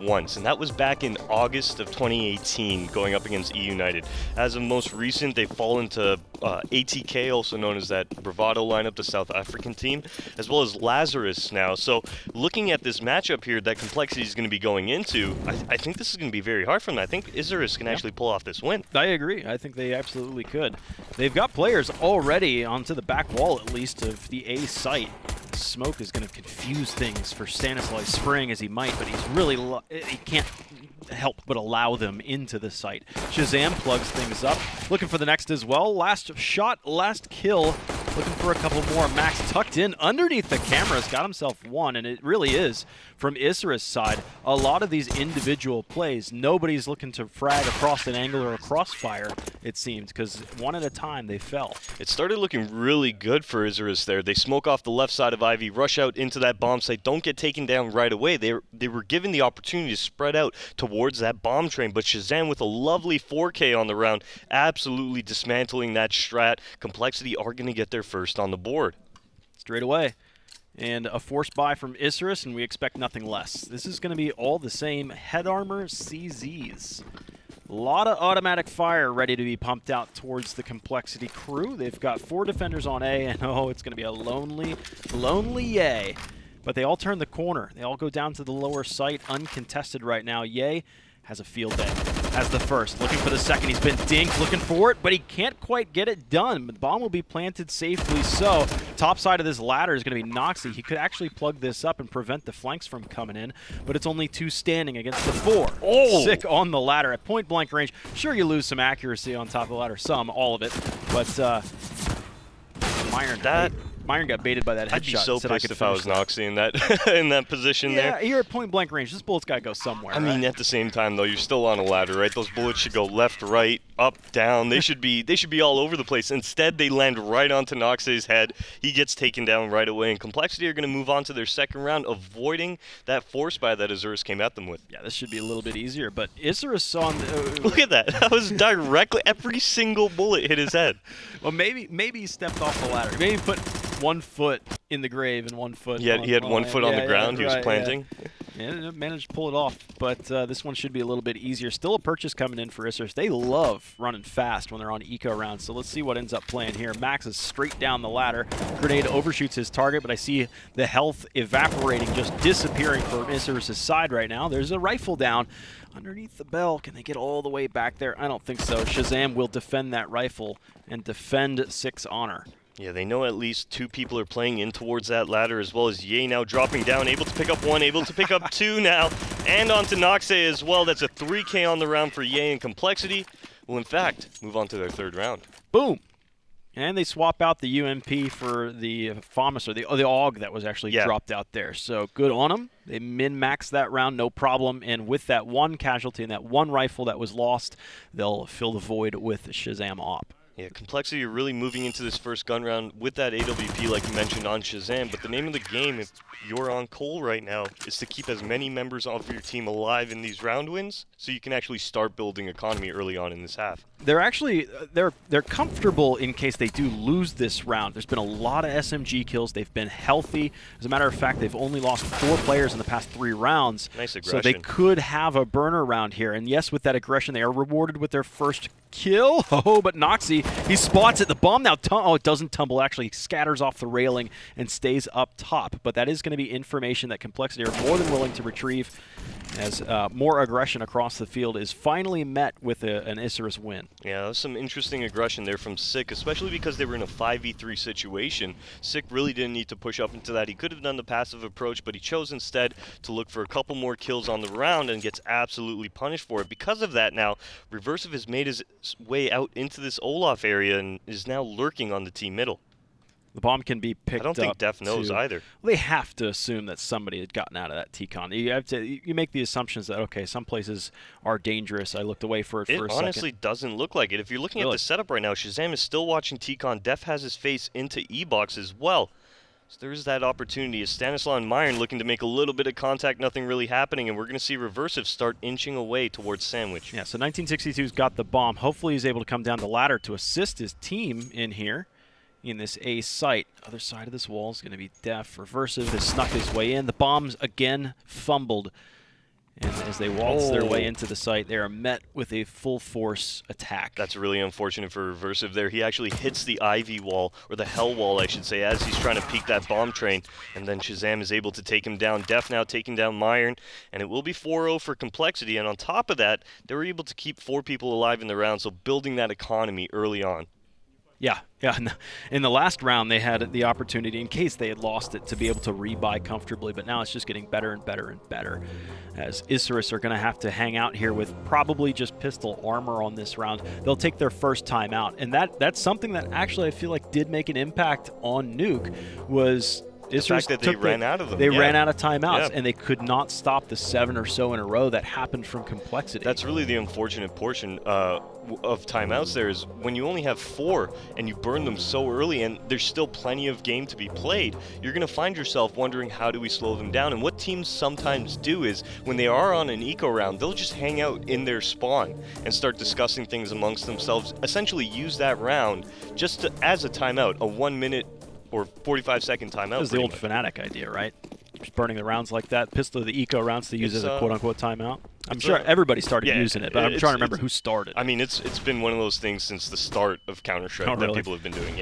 once, and that was back in August of 2018, going up against E United. As of most recent, they've fallen to ATK, also known as that Bravado lineup, the South African team, as well as Lazarus now. So looking at this matchup here that compLexity is going to be going into, I think this is going to be very hard for them. I think Isurus can actually pull off this win. I agree. I think they absolutely could. They've got players already onto the back wall, at least, of the A site. Smoke is going to confuse things for Stanislav spraying as he might, but he's really he can't help but allow them into the site. Shazam plugs things up, looking for the next as well. Last shot, last kill, looking for a couple more. Max tucked in underneath the cameras, got himself one, and it really is, from Isurus' side, a lot of these individual plays. Nobody's looking to frag across an angle or a crossfire, it seemed, because one at a time they fell. It started looking really good for Isurus there. They smoke off the left side of Ivy, rush out into that bomb site, don't get taken down right away. They were given the opportunity to spread out towards that bomb train, but Shazam with a lovely 4K on the round, absolutely dismantling that strat. compLexity are going to get their first on the board. Straight away. And a force buy from Isurus, and we expect nothing less. This is going to be all the same head armor CZs. A lot of automatic fire ready to be pumped out towards the compLexity crew. They've got 4 defenders on A, and oh, it's going to be a lonely Yay. But they all turn the corner. They all go down to the lower site, uncontested right now. Yay has a field day. Has the first, looking for the second. He's been dinked, looking for it, but he can't quite get it done. The bomb will be planted safely so. Top side of this ladder is going to be Noxy. He could actually plug this up and prevent the flanks from coming in, but it's only 2 standing against the 4. Oh! Sick on the ladder at point blank range. Sure, you lose some accuracy on top of the ladder, all of it, but Myron got baited by that headshot. I'd be so pissed if I was Noxy in that position there. Yeah, you're at point blank range. This bullet's got to go somewhere. I mean, at the same time though, you're still on a ladder, right? Those bullets should go left, right, up, down. They should be all over the place. Instead, they land right onto Noxy's head. He gets taken down right away, and compLexity are going to move on to their second round, avoiding that force buy that Isurus came at them with. Yeah, this should be a little bit easier, but Isurus on Look at that. That was directly, every single bullet hit his head. Well, maybe he stepped off the ladder. Maybe he put 1 foot in the grave and 1 foot. Yeah, he had 1 foot on the ground. He was planting. Yeah, managed to pull it off, but this one should be a little bit easier. Still a purchase coming in for Isurus. They love running fast when they're on eco rounds, so let's see what ends up playing here. Max is straight down the ladder. Grenade overshoots his target, but I see the health evaporating, just disappearing from Isurus' side right now. There's a rifle down underneath the bell. Can they get all the way back there? I don't think so. Shazam will defend that rifle and defend 6 honor. Yeah, they know at least 2 people are playing in towards that ladder, as well as Ye now dropping down, able to pick up 1, able to pick up 2 now, and onto Noxy as well. That's a 3K on the round for Ye and compLexity. Will in fact move on to their 3rd round. Boom. And they swap out the UMP for the FAMAS, or the AUG that was actually dropped out there. So good on them. They min-max that round, no problem. And with that 1 casualty and that 1 rifle that was lost, they'll fill the void with Shazam op. Yeah, compLexity are really moving into this first gun round with that AWP like you mentioned on Shazam, but the name of the game, if you're on Cole right now, is to keep as many members of your team alive in these round wins so you can actually start building economy early on in this half. They're actually, they're comfortable in case they do lose this round. There's been a lot of SMG kills. They've been healthy. As a matter of fact, they've only lost 4 players in the past 3 rounds. Nice aggression. So they could have a burner round here. And yes, with that aggression, they are rewarded with their first kill. Oh, but Noxy, he spots it. The bomb now, it doesn't tumble. Actually, scatters off the railing and stays up top. But that is going to be information that compLexity are more than willing to retrieve, as more aggression across the field is finally met with an Isurus win. Yeah, that was some interesting aggression there from Sick, especially because they were in a 5v3 situation. Sick really didn't need to push up into that. He could have done the passive approach, but he chose instead to look for a couple more kills on the round and gets absolutely punished for it. Because of that now, Reversive has made his way out into this Olaf area and is now lurking on the T middle. The bomb can be picked up. I don't think Def knows either. Well, they have to assume that somebody had gotten out of that T-con. You make the assumptions that, okay, some places are dangerous. I looked away for it for a second. It honestly doesn't look like it. If you're looking at the setup right now, Shazam is still watching T-con. Def has his face into E-box as well. So there is that opportunity. As Stanislav and Myron looking to make a little bit of contact, nothing really happening, and we're going to see Reversive start inching away towards Sandwich. Yeah, so 1962's got the bomb. Hopefully he's able to come down the ladder to assist his team in here. In this A site. Other side of this wall is going to be Def. Reversive has snuck his way in. The bomb's again fumbled. And as they waltz their way into the site, they are met with a full force attack. That's really unfortunate for Reversive there. He actually hits the Ivy wall, or the Hell wall, I should say, as he's trying to peek that bomb train. And then Shazam is able to take him down. Def now taking down Myron. And it will be 4-0 for compLexity. And on top of that, they were able to keep 4 people alive in the round, so building that economy early on. Yeah. In the last round, they had the opportunity, in case they had lost it, to be able to rebuy comfortably. But now it's just getting better and better and better, as Isurus are going to have to hang out here with probably just pistol armor on this round. They'll take their first time out, and that's something that actually I feel like did make an impact on Nuke. Was the fact that they ran out of them. They ran out of timeouts, and they could not stop the 7 or so in a row that happened from compLexity. That's really the unfortunate portion of timeouts there, is when you only have 4 and you burn them so early and there's still plenty of game to be played, you're going to find yourself wondering, how do we slow them down? And what teams sometimes do is, when they are on an eco round, they'll just hang out in their spawn and start discussing things amongst themselves, essentially use that round just as a timeout, a 1 minute or 45-second timeout. That was the old Fnatic idea, right? Just burning the rounds like that. Pistol the eco rounds to use as a quote-unquote timeout. I'm sure everybody started using it, but I'm trying to remember who started. I mean, it's been one of those things since the start of Counter-Strike that people have been doing,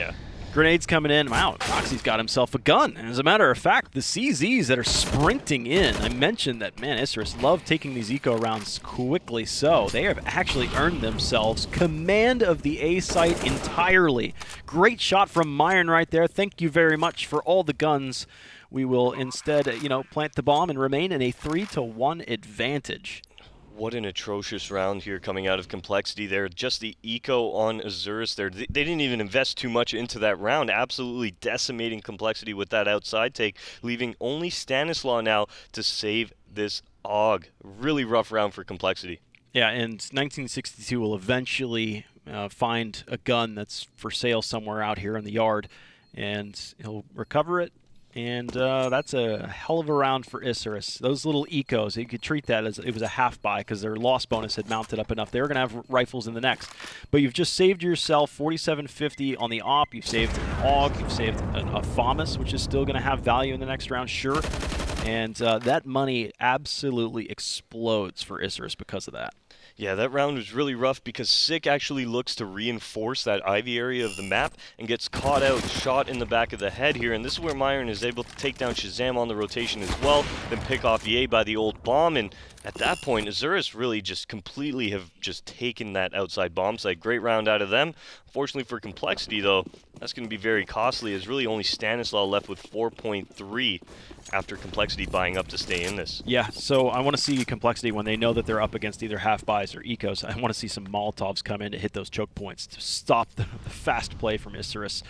Grenades coming in. Wow, Roxy's got himself a gun. And as a matter of fact, the CZs that are sprinting in, I mentioned that, man, Isurus love taking these eco rounds quickly, so they have actually earned themselves command of the A site entirely. Great shot from Myron right there. Thank you very much for all the guns. We will instead, plant the bomb and remain in a 3-1 advantage. What an atrocious round here coming out of compLexity there. Just the eco on Isurus there. They didn't even invest too much into that round, absolutely decimating compLexity with that outside take, leaving only Stanislaw now to save this AUG. Really rough round for compLexity. Yeah, and 1962 will eventually find a gun that's for sale somewhere out here in the yard, and he'll recover it. And that's a hell of a round for Isurus. Those little ecos, you could treat that as it was a half buy because their loss bonus had mounted up enough. They were going to have rifles in the next. But you've just saved yourself 4750 on the AWP. You've saved an AUG. You've saved a FAMAS, which is still going to have value in the next round, sure. And that money absolutely explodes for Isurus because of that. Yeah, that round was really rough because Sick actually looks to reinforce that Ivy area of the map and gets caught out, shot in the back of the head here. And this is where Myron is able to take down Shazam on the rotation as well, then pick off Ye by the old bomb. And at that point, Isurus really just completely have just taken that outside bomb site. Great round out of them. Unfortunately for compLexity, though, that's going to be very costly. There's really only Stanislaw left with 4.3 after compLexity buying up to stay in this. Yeah, so I want to see compLexity when they know that they're up against either half buys or ecos. I want to see some Molotovs come in to hit those choke points to stop the fast play from Isurus.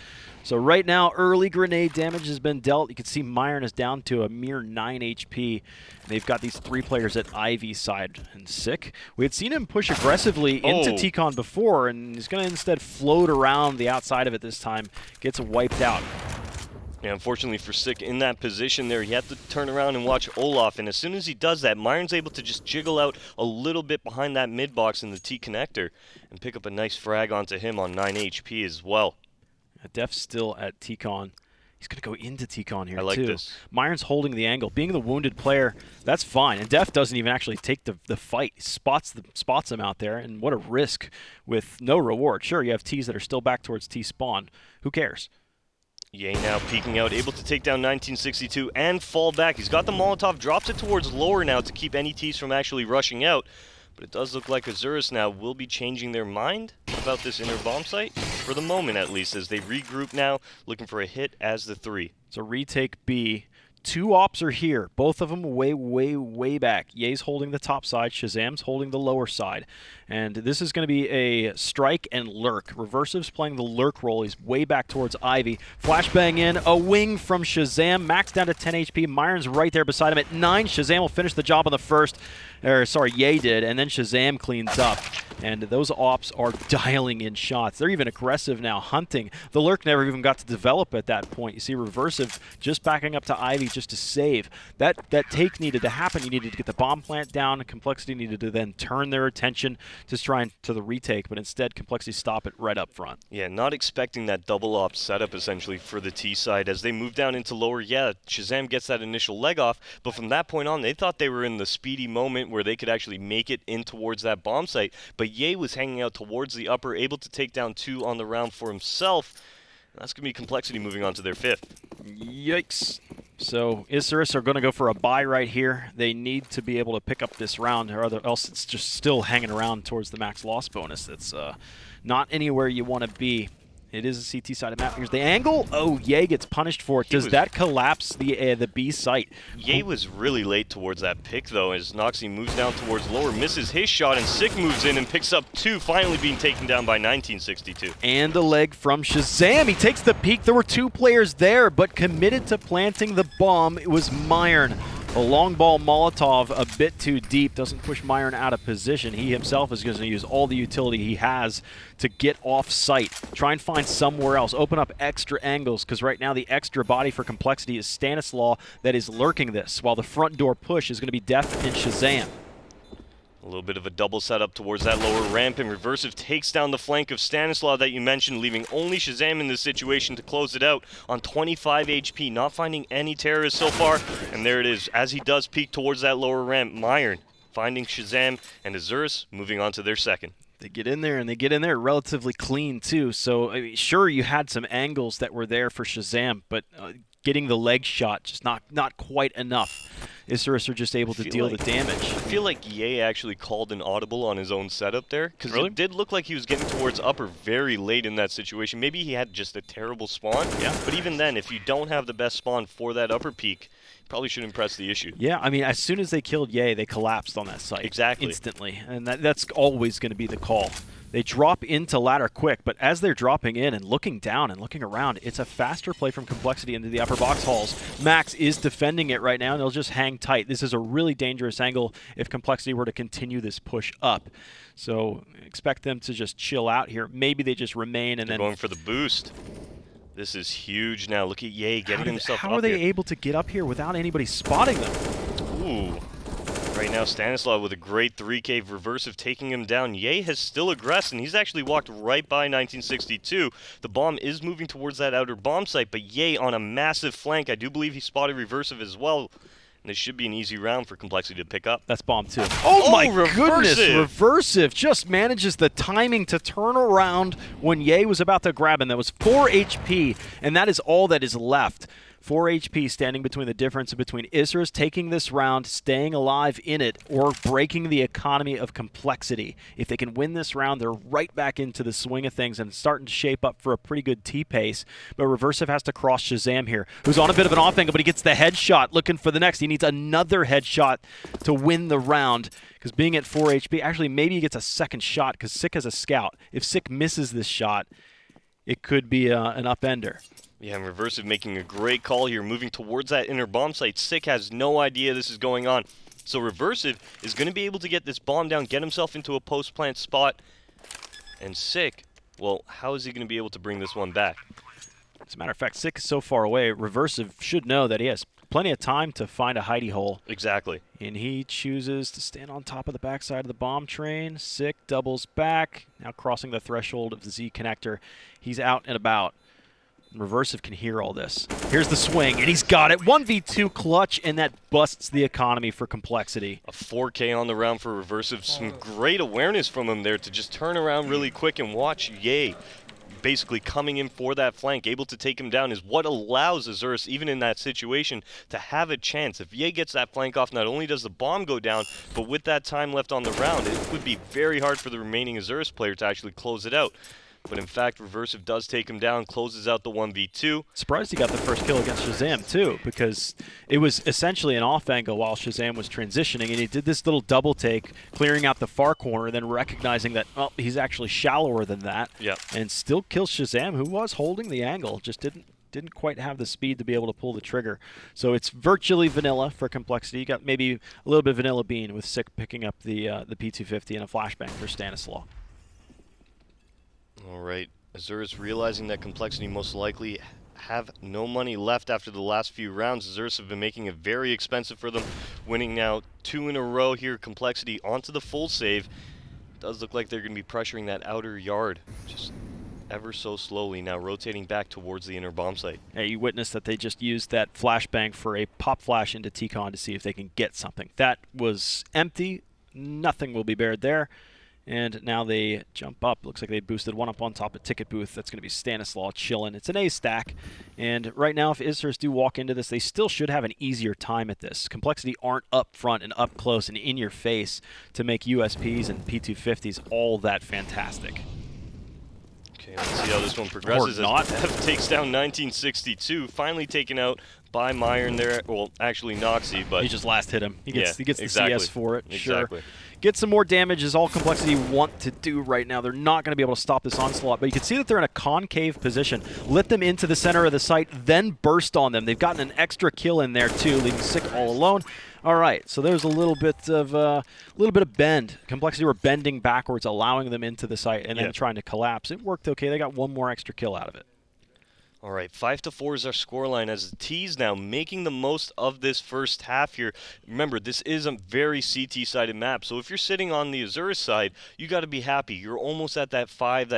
So right now, early grenade damage has been dealt. You can see Myron is down to a mere 9 HP. They've got these 3 players at Ivy side. And Sick, we had seen him push aggressively into T-Con before, and he's going to instead float around the outside of it this time. Gets wiped out. Yeah, unfortunately for Sick in that position there, he had to turn around and watch Olaf, and as soon as he does that, Myron's able to just jiggle out a little bit behind that mid box in the T connector and pick up a nice frag onto him on 9 HP as well. Def's still at T-Con. He's going to go into T-Con here, I like too. this. Myron's holding the angle. Being the wounded player, that's fine. And Def doesn't even actually take the fight. He spots him out there, and what a risk with no reward. Sure, you have Ts that are still back towards T-spawn. Who cares? Ye now peeking out, able to take down 1962 and fall back. He's got the Molotov, drops it towards lower now to keep any Ts from actually rushing out. But it does look like Isurus now will be changing their mind about this inner bomb site, for the moment at least, as they regroup now, looking for a hit as the 3. So retake B. 2 ops are here, both of them way back. Ye's holding the top side, Shazam's holding the lower side. And this is going to be a strike and lurk. Reversive's playing the lurk role. He's way back towards Ivy. Flashbang in, a wing from Shazam, max down to 10 HP. Myron's right there beside him at 9. Shazam will finish the job on the first. Ye did, and then Shazam cleans up. And those ops are dialing in shots. They're even aggressive now, hunting. The lurk never even got to develop at that point. You see Reversive just backing up to Ivy, just to save. That take needed to happen. You needed to get the bomb plant down. compLexity needed to then turn their attention to trying to the retake, but instead compLexity stop it right up front. Yeah, not expecting that double op setup essentially for the T side as they move down into lower. Yeah, Shazam gets that initial leg off, but from that point on, they thought they were in the speedy moment where they could actually make it in towards that bomb site. But Ye was hanging out towards the upper, able to take down 2 on the round for himself. That's going to be compLexity moving on to their 5th. Yikes. So Isurus are going to go for a buy right here. They need to be else to pick up this round, or else it's just still hanging around towards the max loss bonus. That's not anywhere you want to be. It is a CT-sided map. Here's the angle. Oh, Ye gets punished for it. Does that collapse the B site? Ye was really late towards that pick, though, as Noxie moves down towards lower, misses his shot, and Sick moves in and picks up 2, finally being taken down by 1962. And the leg from Shazam. He takes the peek. There were 2 players there, but committed to planting the bomb. It was Myron. A long ball Molotov a bit too deep, doesn't push Myron out of position. He himself is going to use all the utility he has to get off site. Try and find somewhere else. Open up extra angles, because right now the extra body for compLexity is Stanislaw that is lurking this, while the front door push is going to be Def and Shazam. A little bit of a double setup towards that lower ramp, and Reversive takes down the flank of Stanislaw that you mentioned, leaving only Shazam in this situation to close it out on 25 HP, not finding any terrorists so far. And there it is, as he does peek towards that lower ramp, Myron finding Shazam, and Isurus moving on to their 2nd. They get in there, and they get in there relatively clean, too. So, I mean, sure, you had some angles that were there for Shazam, but getting the leg shot, just not quite enough. Isurus are just able to deal the damage. I feel like Ye actually called an audible on his own setup there, because Really? it did look like he was getting towards upper very late in that situation. Maybe he had just a terrible spawn, Yeah. But even then, if you don't have the best spawn for that upper peak, you probably shouldn't press the issue. Yeah, I mean, as soon as they killed Ye, they collapsed on that site. Exactly. Instantly, and that's always going to be the call. They drop into ladder quick, but as they're dropping in and looking down and looking around, it's a faster play from compLexity into the upper box halls. Max is defending it right now, and they'll just hang tight. This is a really dangerous angle if compLexity were to continue this push up. So expect them to just chill out here. Maybe they just remain and They're then going for the boost. This is huge now. Look at Ye getting himself up How are they here. able to get up here without anybody spotting them? Ooh. Right now, Stanislaw with a great 3K Reversive taking him down. Ye has still aggressed, and he's actually walked right by 1962. The bomb is moving towards that outer bomb site, but Ye on a massive flank. I do believe he spotted Reversive as well. And this should be an easy round for compLexity to pick up. That's bomb 2. Oh my goodness! Reversive! Reversive just manages the timing to turn around when Ye was about to grab him. That was 4 HP, and that is all that is left. 4 HP standing between the difference between Isurus taking this round, staying alive in it, or breaking the economy of compLexity. If they can win this round, they're right back into the swing of things and starting to shape up for a pretty good T-pace. But Reversive has to cross Shazam here, who's on a bit of an off angle, but he gets the headshot, looking for the next. He needs another headshot to win the round, because being at 4 HP, actually maybe he gets a second shot, because Sick has a scout. If Sick misses this shot, it could be an upender. Yeah, and Reversive making a great call here, moving towards that inner bomb site. Sick has no idea this is going on. So Reversive is going to be able to get this bomb down, get himself into a post-plant spot. And Sick, well, how is he going to be able to bring this one back? As a matter of fact, Sick is so far away, Reversive should know that he has plenty of time to find a hidey hole. Exactly. And he chooses to stand on top of the backside of the bomb train. Sick doubles back, now crossing the threshold of the Z connector. He's out and about. Reversive can hear all this. Here's the swing, and he's got it. 1v2 clutch, and that busts the economy for compLexity. A 4K on the round for Reversive. Some great awareness from him there to just turn around really quick and watch Ye basically coming in for that flank, able to take him down, is what allows Isurus, even in that situation, to have a chance. If Ye gets that flank off, not only does the bomb go down, but with that time left on the round, it would be very hard for the remaining Isurus player to actually close it out. But in fact, Reversive does take him down, closes out the 1v2. Surprised he got the first kill against Shazam, too, because it was essentially an off angle while Shazam was transitioning, and he did this little double take, clearing out the far corner, then recognizing that, well, he's actually shallower than that, Yep. and still kills Shazam, who was holding the angle, just didn't quite have the speed to be able to pull the trigger. So it's virtually vanilla for compLexity. You got maybe a little bit of vanilla bean with Sick picking up the P250 and a flashbang for Stanislaw. All right, Isurus realizing that compLexity most likely have no money left after the last few rounds. Isurus have been making it very expensive for them, winning now 2 in a row here. compLexity onto the full save. Does look like they're going to be pressuring that outer yard just ever so slowly now, rotating back towards the inner bomb site. Yeah, you witnessed that they just used that flashbang for a pop flash into T-Con to see if they can get something. That was empty. Nothing will be bared there. And now they jump up. Looks like they boosted one up on top of Ticket Booth. That's going to be Stanislaw chilling. It's an A stack. And right now, if Isurus do walk into this, they still should have an easier time at this. compLexity aren't up front and up close and in your face to make USPs and P250s all that fantastic. Okay, let's see how this one progresses. Or not. F takes down 1962, finally taken out by Myron there. Well, actually Noxy, but He just last hit him. He gets the exactly. CS for it. Exactly. Sure. Get some more damage is all compLexity want to do right now. They're not going to be able to stop this onslaught, but you can see that they're in a concave position. Let them into the center of the site, then burst on them. They've gotten an extra kill in there too, leaving Sick all alone. All right, so there's a little bit of bend. compLexity were bending backwards, allowing them into the site, and then trying to collapse. It worked okay. They got one more extra kill out of it. All right, 5-4 is our scoreline as the T's now making the most of this first half here. Remember, this is a very CT-sided map, so if you're sitting on the Isurus side, you got to be happy. You're almost at that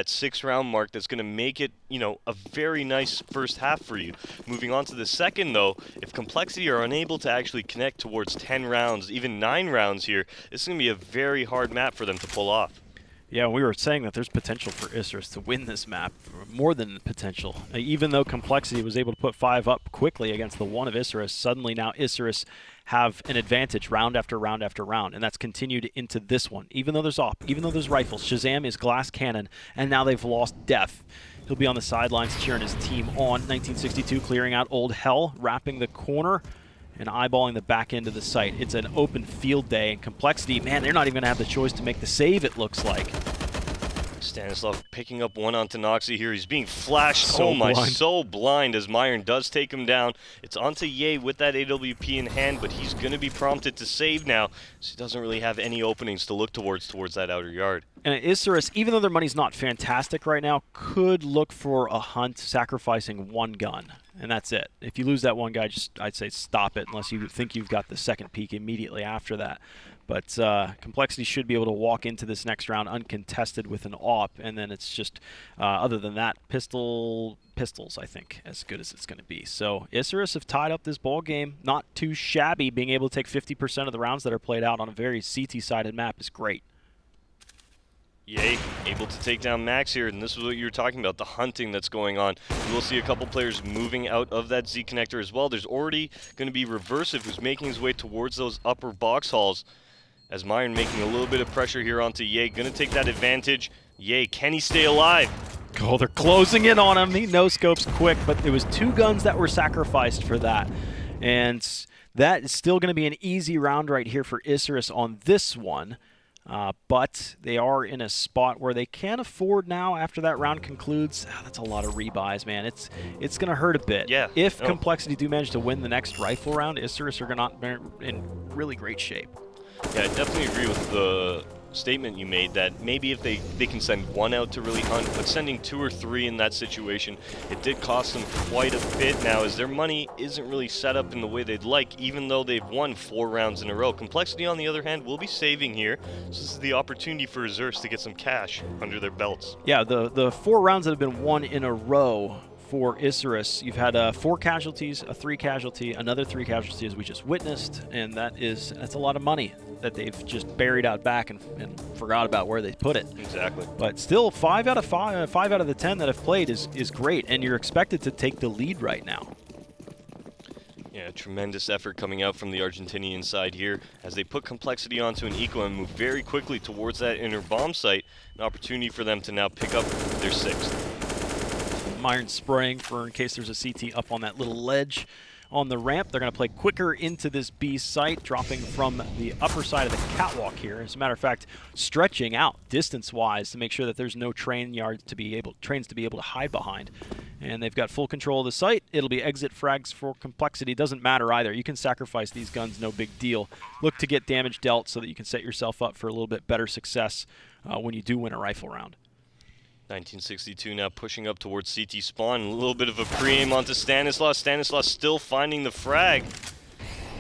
6 round mark that's going to make it, you know, a very nice first half for you. Moving on to the second, though, if compLexity are unable to actually connect towards 10 rounds, even 9 rounds here, this is going to be a very hard map for them to pull off. Yeah, we were saying that there's potential for Isurus to win this map, more than potential. Even though compLexity was able to put 5 up quickly against the 1 of Isurus, suddenly now Isurus have an advantage round after round after round, and that's continued into this one. Even though there's AWP, even though there's rifles, Shazam is glass cannon, and now they've lost Def. He'll be on the sidelines cheering his team on. 1962 clearing out Old Hell, wrapping the corner and eyeballing the back end of the site. It's an open field day, and compLexity, man, they're not even going to have the choice to make the save, it looks like. Stanislav picking up one onto Noxy here. He's being flashed. So oh my, blind. so blind as Myron does take him down. It's onto Ye with that AWP in hand, but he's going to be prompted to save now, so he doesn't really have any openings to look towards that outer yard. And Isurus, even though their money's not fantastic right now, could look for a hunt sacrificing one gun. And that's it. If you lose that one guy, I'd say stop it unless you think you've got the second peak immediately after that. But compLexity should be able to walk into this next round uncontested with an AWP, and then it's just, other than that, pistols, I think, as good as it's going to be. So Isurus have tied up this ball game. Not too shabby. Being able to take 50% of the rounds that are played out on a very CT-sided map is great. Ye able to take down Max here, and this is what you were talking about, the hunting that's going on. We will see a couple players moving out of that Z connector as well. There's already going to be Reversive, who's making his way towards those upper box halls, as Myron making a little bit of pressure here onto Ye. Going to take that advantage. Ye, can he stay alive? Oh, they're closing in on him. He no-scopes quick, but there was 2 guns that were sacrificed for that. And that is still going to be an easy round right here for Isurus on this one. But they are in a spot where they can't afford now after that round concludes. That's a lot of rebuys, man. It's going to hurt a bit. Yeah. If compLexity do manage to win the next rifle round, Isurus are not in really great shape. Yeah, I definitely agree with the statement you made that maybe if they can send 1 out to really hunt, but sending 2 or 3 in that situation, it did cost them quite a bit now, as their money isn't really set up in the way they'd like, even though they've won 4 rounds in a row. compLexity, on the other hand, will be saving here, so this is the opportunity for Isurus to get some cash under their belts. Yeah, the 4 rounds that have been won in a row for Isurus, you've had 4 casualties, a 3 casualty, another 3 casualties we just witnessed, and that's a lot of money that they've just buried out back and forgot about where they put it. Exactly. But still, 5 out of the 10 that have played is great, and you're expected to take the lead right now. Yeah, tremendous effort coming out from the Argentinian side here as they put compLexity onto an eco and move very quickly towards that inner bomb site. An opportunity for them to now pick up their 6th. Myron spraying for in case there's a CT up on that little ledge on the ramp. They're going to play quicker into this B site, dropping from the upper side of the catwalk here. As a matter of fact, stretching out distance-wise to make sure that there's no trains to be able to hide behind. And they've got full control of the site. It'll be exit frags for compLexity. Doesn't matter either. You can sacrifice these guns, no big deal. Look to get damage dealt so that you can set yourself up for a little bit better success when you do win a rifle round. 1962 now pushing up towards CT spawn. A little bit of a pre-aim onto Stanislaus. Stanislaus still finding the frag.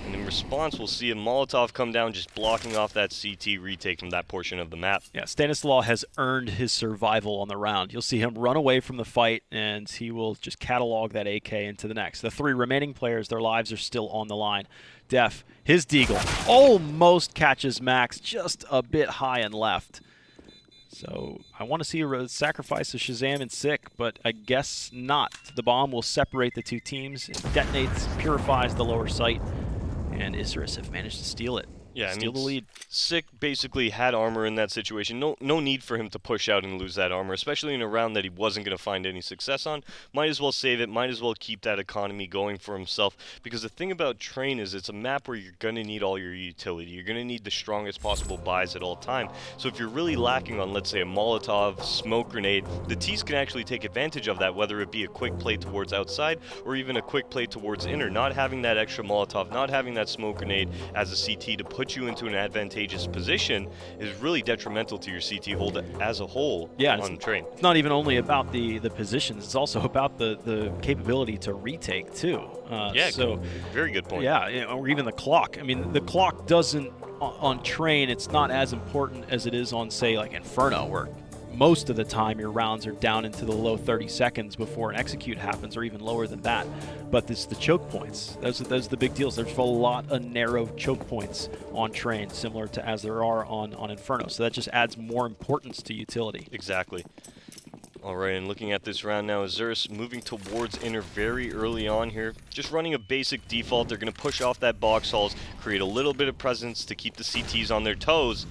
And in response, we'll see a Molotov come down, just blocking off that CT retake from that portion of the map. Yeah, Stanislaus has earned his survival on the round. You'll see him run away from the fight, and he will just catalog that AK into the next. The 3 remaining players, their lives are still on the line. Def, his deagle, almost catches Max, just a bit high and left. So I want to see a sacrifice of Shazam and Sick, but I guess not. The bomb will separate the 2 teams. It detonates, purifies the lower site, and Isurus have managed to steal it. Yeah, Steal the lead. Sick basically had armor in that situation. No need for him to push out and lose that armor, especially in a round that he wasn't going to find any success on. Might as well save it. Might as well keep that economy going for himself. Because the thing about Train is it's a map where you're going to need all your utility. You're going to need the strongest possible buys at all time. So if you're really lacking on, let's say, a Molotov, smoke grenade, the T's can actually take advantage of that, whether it be a quick play towards outside or even a quick play towards inner. Not having that extra Molotov, not having that smoke grenade as a CT to put you into an advantageous position is really detrimental to your CT hold as a whole on Train. It's not even only about the positions, it's also about the capability to retake too. Yeah, so very good point. Yeah, or even the clock. I mean, the clock doesn't, on Train, it's not as important as it is on, say, like Inferno, where most of the time your rounds are down into the low 30 seconds before an execute happens, or even lower than that. But this the choke points. Those are the big deals. There's a lot of narrow choke points on Train, similar to as there are on Inferno. So that just adds more importance to utility. Exactly. All right, and looking at this round now, Isurus moving towards inner very early on here. Just running a basic default. They're going to push off that box halls, create a little bit of presence to keep the CTs on their toes.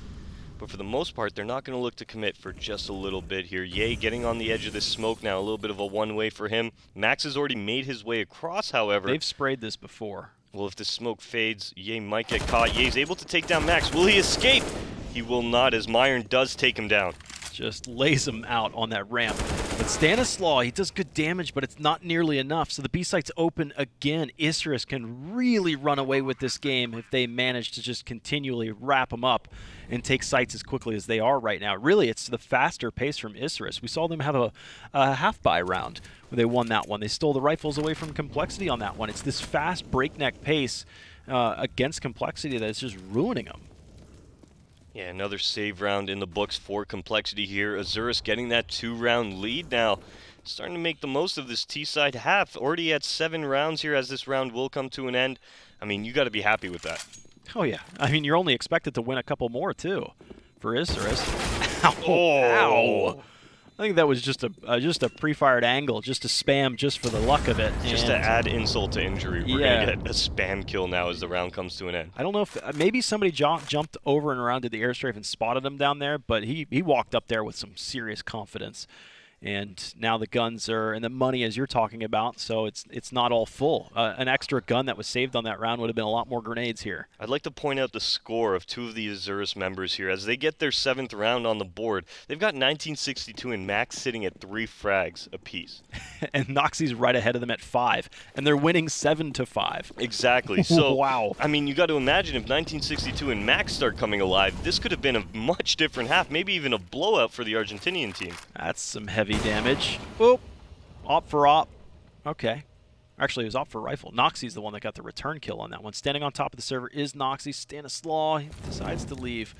But for the most part, they're not going to look to commit for just a little bit here. Ye getting on the edge of this smoke now, a little bit of a one-way for him. Max has already made his way across, however. They've sprayed this before. Well, if this smoke fades, Ye might get caught. Ye's able to take down Max. Will he escape? He will not, as Myron does take him down. Just lays him out on that ramp. But Stanislaus, he does good damage, but it's not nearly enough. So the B site's open again. Isurus can really run away with this game if they manage to just continually wrap him up and take sites as quickly as they are right now. Really, it's the faster pace from Isurus. We saw them have a half-buy round where they won that one. They stole the rifles away from compLexity on that one. It's this fast breakneck pace against compLexity that is just ruining them. Yeah, another save round in the books for compLexity here. Isurus getting that 2-round lead now. Starting to make the most of this T-side half. Already at 7 rounds here as this round will come to an end. I mean, you got to be happy with that. Oh, yeah. I mean, you're only expected to win a couple more, too, for Isurus. Ow. Oh. Ow. I think that was just a pre-fired angle, just to spam just for the luck of it. Just to add insult to injury. We're Yeah. going to get a spam kill now as the round comes to an end. I don't know if maybe somebody jumped over and around to the airstrafe and spotted him down there, but he walked up there with some serious confidence. And now the guns are, and the money as you're talking about, so it's not all full. An extra gun that was saved on that round would have been a lot more grenades here. I'd like to point out the score of 2 of the Isurus members here. As they get their 7th round on the board, they've got 1962 and Max sitting at 3 frags apiece. And Noxie's right ahead of them at 5, and they're winning 7-5. Exactly. So, wow. I mean, you got to imagine if 1962 and Max start coming alive, this could have been a much different half, maybe even a blowout for the Argentinian team. That's some heavy damage. Oop. Op for op. Okay. Actually, it was op for rifle. Noxie's the one that got the return kill on that one. Standing on top of the server is Noxie. Stanislaus, he decides to leave.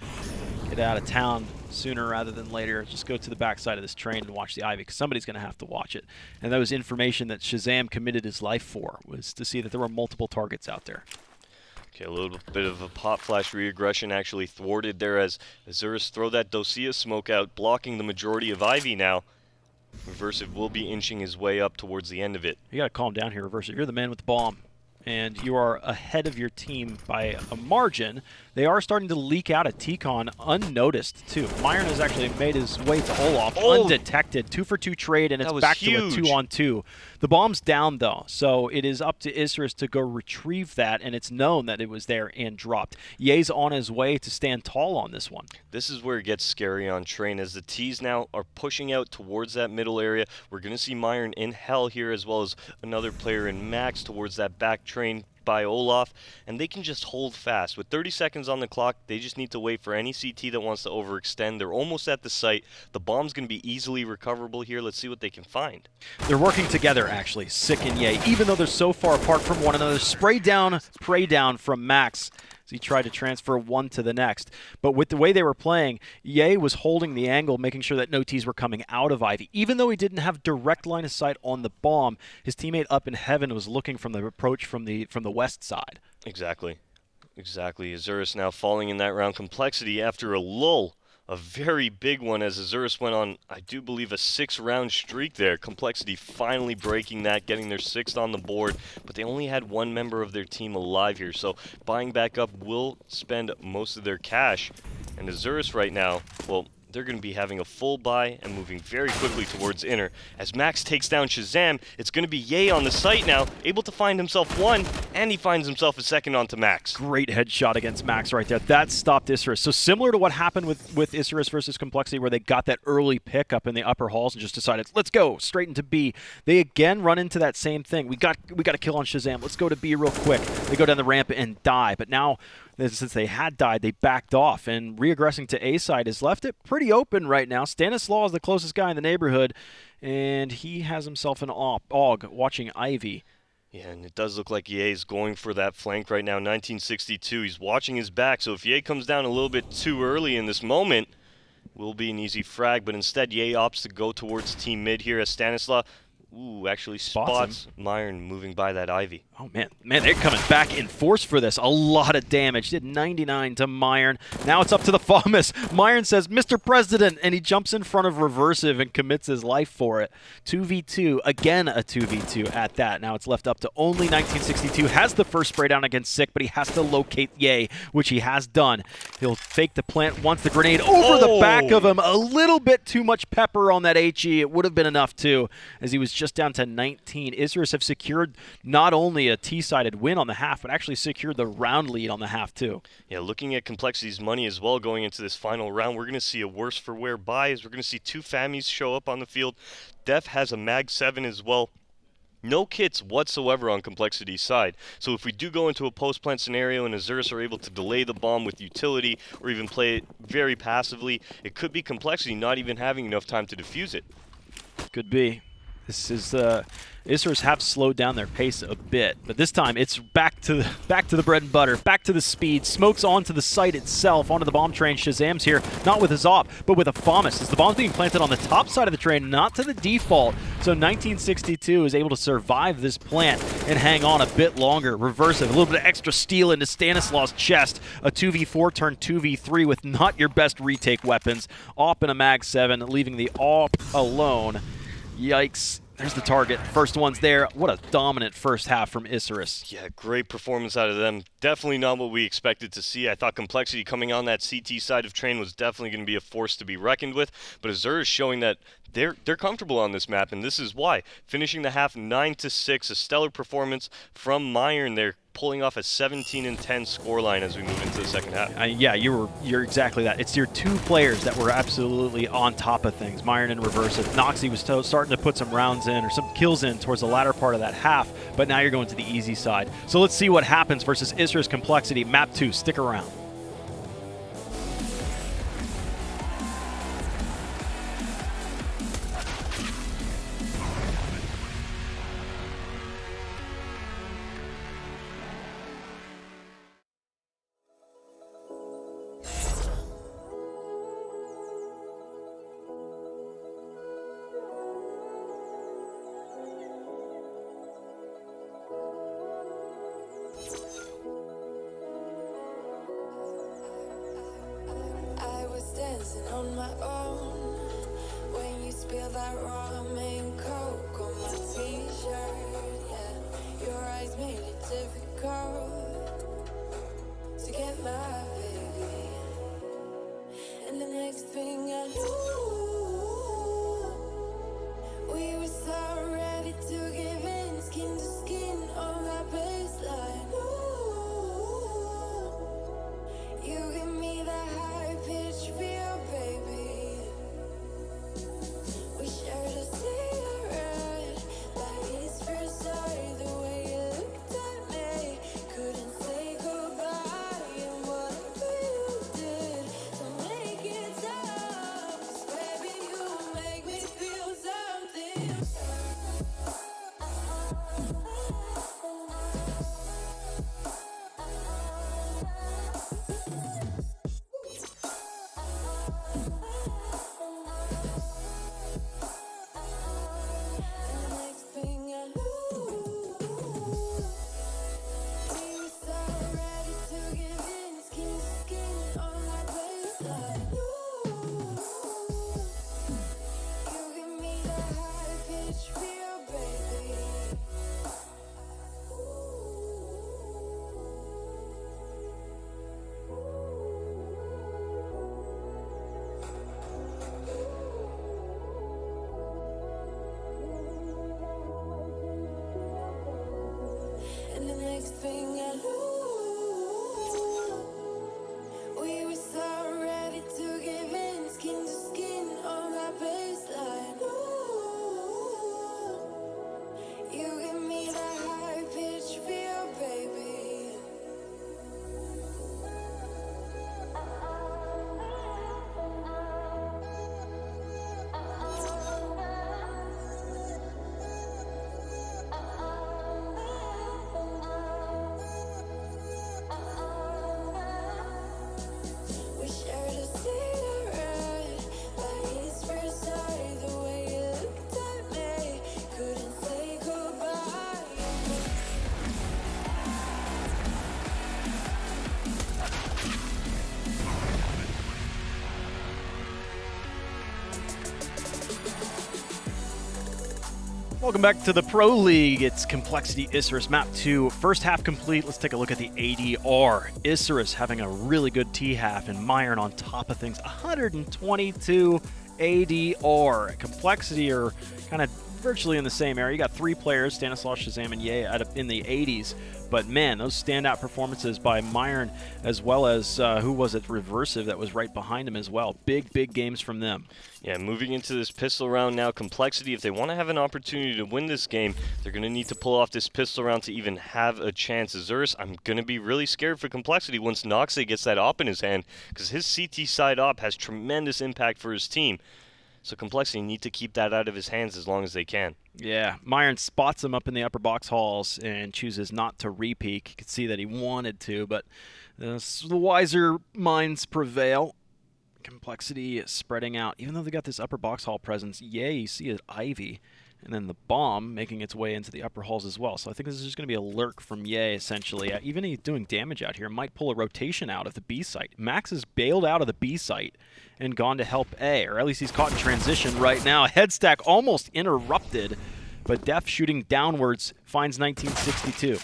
Get out of town sooner rather than later. Just go to the backside of this train and watch the Ivy, because somebody's going to have to watch it. And that was information that Shazam committed his life for, was to see that there were multiple targets out there. Okay, a little bit of a pop flash reaggression actually thwarted there as Isurus throw that Dosia smoke out, blocking the majority of Ivy now. Reversive will be inching his way up towards the end of it. You got to calm down here, Reversive. You're the man with the bomb, and you are ahead of your team by a margin. They are starting to leak out a T-Con unnoticed, too. Myron has actually made his way to Olaf undetected. 2-for-2 trade, and it's back huge. to a 2-on-2. The bomb's down, though, so it is up to Isurus to go retrieve that, and it's known that it was there and dropped. Ye's on his way to stand tall on this one. This is where it gets scary on Train, as the T's now are pushing out towards that middle area. We're going to see Myron in Hell here, as well as another player in Max towards that back train, by Olaf, and they can just hold fast. With 30 seconds on the clock, they just need to wait for any CT that wants to overextend. They're almost at the site. The bomb's going to be easily recoverable here. Let's see what they can find. They're working together, actually, Sick and Ye, even though they're so far apart from one another. Spray down, pray down from Max as he tried to transfer one to the next. But with the way they were playing, Ye was holding the angle, making sure that no Ts were coming out of Ivy. Even though he didn't have direct line of sight on the bomb, his teammate up in heaven was looking from the approach from the west side. Exactly. Isurus now falling in that round. compLexity after a lull. A very big one as Isurus went on, I do believe, a 6-round streak there. compLexity finally breaking that, getting their 6th on the board, but they only had one member of their team alive here, so buying back up will spend most of their cash. And Isurus right now, well, they're going to be having a full buy and moving very quickly towards inner. As Max takes down Shazam, it's going to be Ye on the site now, able to find himself one, and he finds himself a second onto Max. Great headshot against Max right there. That stopped Isurus. So similar to what happened with Isurus versus compLexity, where they got that early pick up in the upper halls and just decided, let's go straight into B. They again run into that same thing. We got a kill on Shazam. Let's go to B real quick. They go down the ramp and die. But now, since they had died, they backed off, and reaggressing to A side has left it pretty open right now. Stanislaw is the closest guy in the neighborhood, and he has himself an AUG watching Ivy. Yeah, and it does look like Ye's going for that flank right now. 1962, he's watching his back, so if Ye comes down a little bit too early in this moment, will be an easy frag, but instead Ye opts to go towards team mid here as Stanislaw actually spots Myron moving by that Ivy. Oh, man, they're coming back in force for this. A lot of damage. Did 99 to Myron. Now it's up to the FAMAS. Myron says, Mr. President, and he jumps in front of Reversive and commits his life for it. 2v2, again a 2v2 at that. Now it's left up to only 1962. Has the first spray down against Sick, but he has to locate Ye, which he has done. He'll fake the plant once the grenade over the back of him. A little bit too much pepper on that HE. It would have been enough, too, as he was just down to 19. Isurus have secured not only a T-sided win on the half, but actually secured the round lead on the half, too. Yeah, looking at compLexity's money as well going into this final round, we're going to see a worse for wear buys. We're going to see 2 Fammies show up on the field. Def has a Mag 7 as well. No kits whatsoever on compLexity's side. So if we do go into a post-plant scenario and Isurus are able to delay the bomb with utility or even play it very passively, it could be compLexity not even having enough time to defuse it. Could be. This is Isurus have slowed down their pace a bit, but this time it's back to the bread and butter, back to the speed. Smokes onto the site itself, onto the bomb train. Shazam's here, not with his op, but with a FAMAS, as the bomb's being planted on the top side of the train, not to the default. So 1962 is able to survive this plant and hang on a bit longer. Reversive, a little bit of extra steel into Stanislaw's chest. A 2v4 turn 2v3 with not your best retake weapons. Op and a Mag 7, leaving the op alone. Yikes. There's the target. First one's there. What a dominant first half from Isurus. Yeah, great performance out of them. Definitely not what we expected to see. I thought compLexity coming on that CT side of train was definitely going to be a force to be reckoned with, but Isurus showing that they're comfortable on this map, and this is why. Finishing the half 9-6, a stellar performance from Myron there, pulling off a 17-10 scoreline as we move into the second half. Yeah, you're exactly that. It's your 2 players that were absolutely on top of things, Myron and Reversive. Noxy was starting to put some rounds in or some kills in towards the latter part of that half, but now you're going to the easy side. So let's see what happens versus Isurus compLexity. Map 2, stick around. dancing on my own when you spill that rum and coke on my t-shirt. Yeah, your eyes made it difficult to get my baby. And the next thing I knew, we were so ready to give in, skin to skin on that baseline. Ooh, you give me that high pitch feel, baby. We shared a cigarette, lights first sight, the way you looked at me, And the next thing I knew, we were so ready to give in, skin to skin on that baseline. Ooh, you give me that high pitch feel, baby. We shared a cigarette, lights first sight, the way you looked at me, couldn't say goodbye. Welcome back to the Pro League. It's compLexity Isurus Map 2. First half complete. Let's take a look at the ADR. Isurus having a really good T half and Myron on top of things. 122 ADR. compLexity are kind of virtually in the same area. You got three players, Stanislav, Shazam, and Ye in the 80s. But man, those standout performances by Myron, as well as, who was it, Reversive, that was right behind him as well. Big, big games from them. Yeah, moving into this pistol round now, compLexity, if they want to have an opportunity to win this game, they're going to need to pull off this pistol round to even have a chance. Isurus, I'm going to be really scared for compLexity once Noxe gets that op in his hand, because his CT side op has tremendous impact for his team. So compLexity need to keep that out of his hands as long as they can. Yeah, Myron spots him up in the upper box halls and chooses not to re-peek. You could see that he wanted to, but the wiser minds prevail. compLexity spreading out. Even though they got this upper box hall presence, you see it Ivy, and then the bomb making its way into the upper halls as well. So I think this is just going to be a lurk from Ye, essentially. Even he's doing damage out here. Might pull a rotation out of the B site. Max has bailed out of the B site and gone to help A, or at least he's caught in transition right now. Head stack almost interrupted, but Def shooting downwards finds 1962.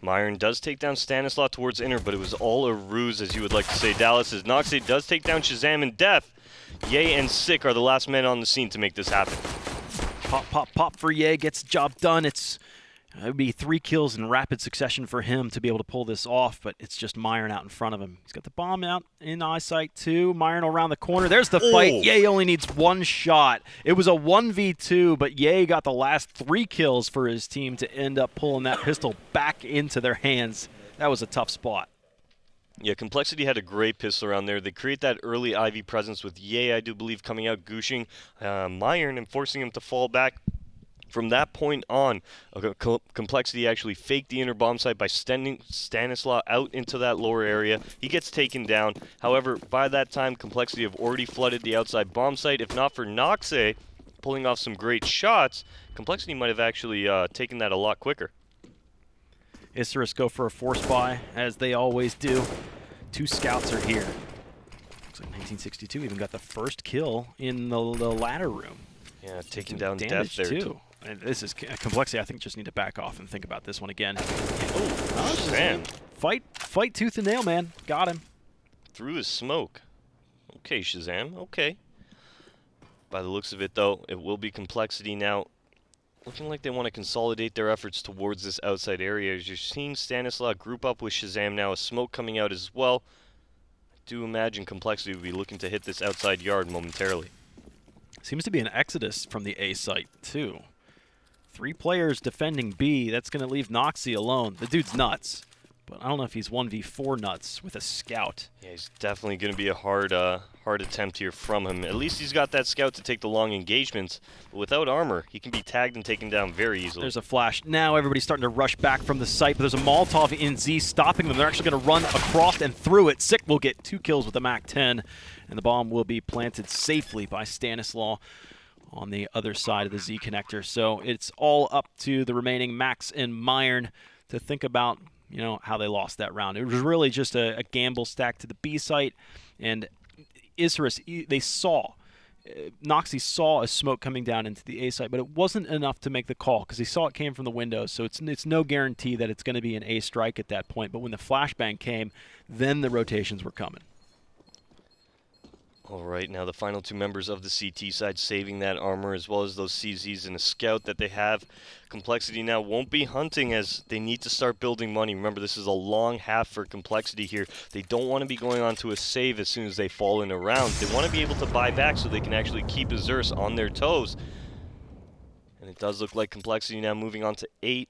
Myron does take down Stanislav towards inner, but it was all a ruse, as you would like to say. Dallas, as Noxe does take down Shazam and Def. Ye and Sick are the last men on the scene to make this happen. Pop, pop, pop for Ye, gets the job done. It would be 3 kills in rapid succession for him to be able to pull this off, but it's just Myron out in front of him. He's got the bomb out in eyesight too. Myron around the corner. There's the fight. Ye only needs 1 shot. It was a 1v2, but Ye got the last 3 kills for his team to end up pulling that pistol back into their hands. That was a tough spot. Yeah, compLexity had a great pistol around there. They create that early Ivy presence with Ye, I do believe, coming out, gooshing Myron and forcing him to fall back. From that point on, compLexity actually faked the inner bomb site by sending Stanislav out into that lower area. He gets taken down. However, by that time, compLexity have already flooded the outside bomb site. If not for Noxe pulling off some great shots, compLexity might have actually taken that a lot quicker. Isurus go for a force buy, as they always do. 2 scouts are here. Looks like 1962 even got the first kill in the ladder room. Yeah, taking down Def there too. And this is compLexity. I think just need to back off and think about this one again. Oh, man. Fight tooth and nail, man. Got him. Through his smoke. Okay, Shazam. Okay. By the looks of it, though, it will be compLexity now. Looking like they want to consolidate their efforts towards this outside area. As you're seeing Stanislav group up with Shazam now, a smoke coming out as well. I do imagine compLexity will be looking to hit this outside yard momentarily. Seems to be an exodus from the A site, too. 3 players defending B. That's going to leave Noxe alone. The dude's nuts. But I don't know if he's 1v4 nuts with a scout. Yeah, he's definitely going to be a hard attempt here from him. At least he's got that scout to take the long engagements. But without armor, he can be tagged and taken down very easily. There's a flash. Now everybody's starting to rush back from the site, but there's a Molotov in Z stopping them. They're actually going to run across and through it. Sick will get 2 kills with the MAC-10, and the bomb will be planted safely by Stanislaw on the other side of the Z connector. So it's all up to the remaining Max and Myron to think about, you know, how they lost that round. It was really just a gamble stack to the B site, and Isurus, they saw, Noxie saw a smoke coming down into the A site, but it wasn't enough to make the call because he saw it came from the windows, so it's no guarantee that it's going to be an A strike at that point. But when the flashbang came, then the rotations were coming. All right, now the final 2 members of the CT side saving that armor as well as those CZs and a scout that they have. compLexity now won't be hunting as they need to start building money. Remember, this is a long half for compLexity here. They don't want to be going on to a save as soon as they fall in a round. They want to be able to buy back so they can actually keep Isurus on their toes. And it does look like compLexity now moving on to 8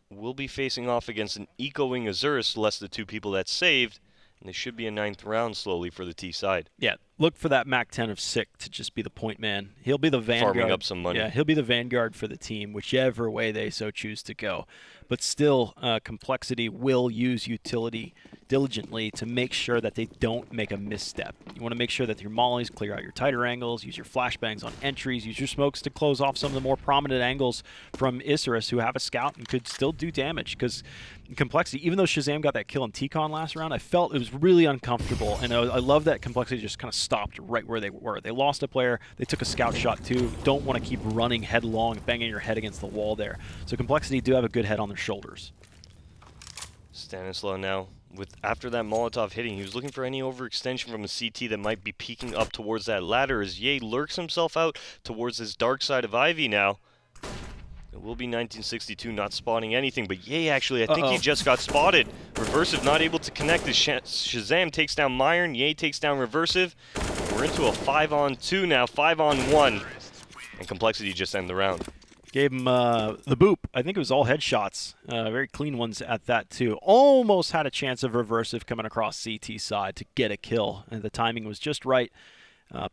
will be facing off against an ecoing Isurus, less the 2 people that saved. And this should be a 9th round slowly for the T side. Yeah, look for that MAC-10 of Sick to just be the point man. He'll be the vanguard. Farming up some money. Yeah, he'll be the vanguard for the team, whichever way they so choose to go. But still, compLexity will use utility diligently to make sure that they don't make a misstep. You want to make sure that your mollies clear out your tighter angles, use your flashbangs on entries, use your smokes to close off some of the more prominent angles from Isurus, who have a scout and could still do damage. Because compLexity, even though Shazam got that kill in T-Con last round, I felt it was really uncomfortable. And I love that compLexity just kind of stopped right where they were. They lost a player, they took a scout shot too. Don't want to keep running headlong, banging your head against the wall there. So compLexity do have a good head on their shoulders. Stanislaw now, after that Molotov hitting, he was looking for any overextension from a CT that might be peeking up towards that ladder as Ye lurks himself out towards his dark side of Ivy now. It will be 1962 not spotting anything, but Ye actually, I think he just got spotted. Reversive not able to connect as Shazam takes down Myron, Ye takes down Reversive. We're into a 5-on-2 now, 5-on-1. And compLexity just end the round. Gave him the boop. I think it was all headshots. Very clean ones at that, too. Almost had a chance of Reversive coming across CT side to get a kill. And the timing was just right.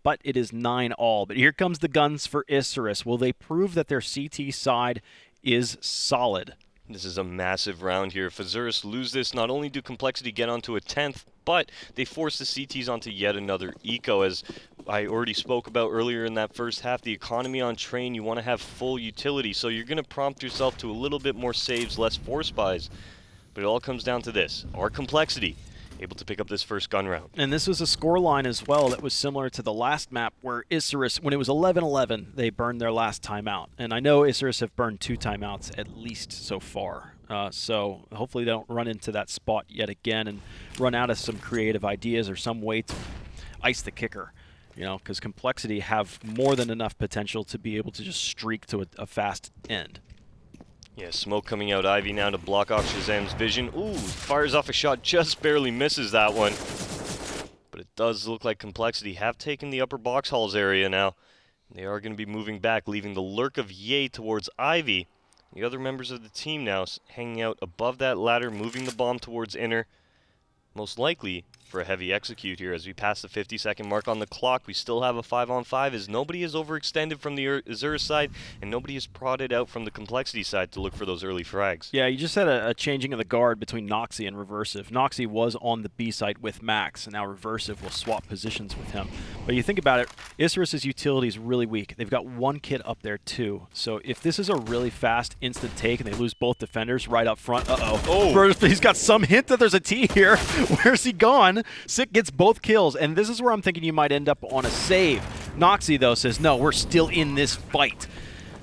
But it is 9-all. But here comes the guns for Isurus. Will they prove that their CT side is solid? This is a massive round here. If Isurus lose this, not only do compLexity get onto a 10th, but they force the CTs onto yet another eco. As I already spoke about earlier in that first half, the economy on train, you want to have full utility. So you're going to prompt yourself to a little bit more saves, less force buys. But it all comes down to this. Are compLexity able to pick up this first gun round? And this was a score line as well that was similar to the last map where Isurus, when it was 11-11, they burned their last timeout. And I know Isurus have burned 2 timeouts at least so far. So hopefully they don't run into that spot yet again and run out of some creative ideas or some way to ice the kicker. You know, because compLexity have more than enough potential to be able to just streak to a fast end. Yeah, smoke coming out Ivy now to block off Shazam's vision. Ooh, fires off a shot, just barely misses that one. But it does look like compLexity have taken the upper box halls area now. They are going to be moving back, leaving the lurk of Ye towards Ivy. The other members of the team now hanging out above that ladder, moving the bomb towards inner. Most likely for a heavy execute here as we pass the 50-second mark on the clock. We still have a 5-on-5 as nobody is overextended from the Isurus side and nobody is prodded out from the compLexity side to look for those early frags. Yeah, you just had a changing of the guard between Noxie and Reversive. Noxie was on the B side with Max, and now Reversive will swap positions with him. But you think about it, Isurus' utility is really weak. They've got 1 kit up there too. So if this is a really fast instant take and they lose both defenders right up front, he's got some hint that there's a T here. Where's he gone? Sick gets both kills, and this is where I'm thinking you might end up on a save. Noxie, though, says, no, we're still in this fight.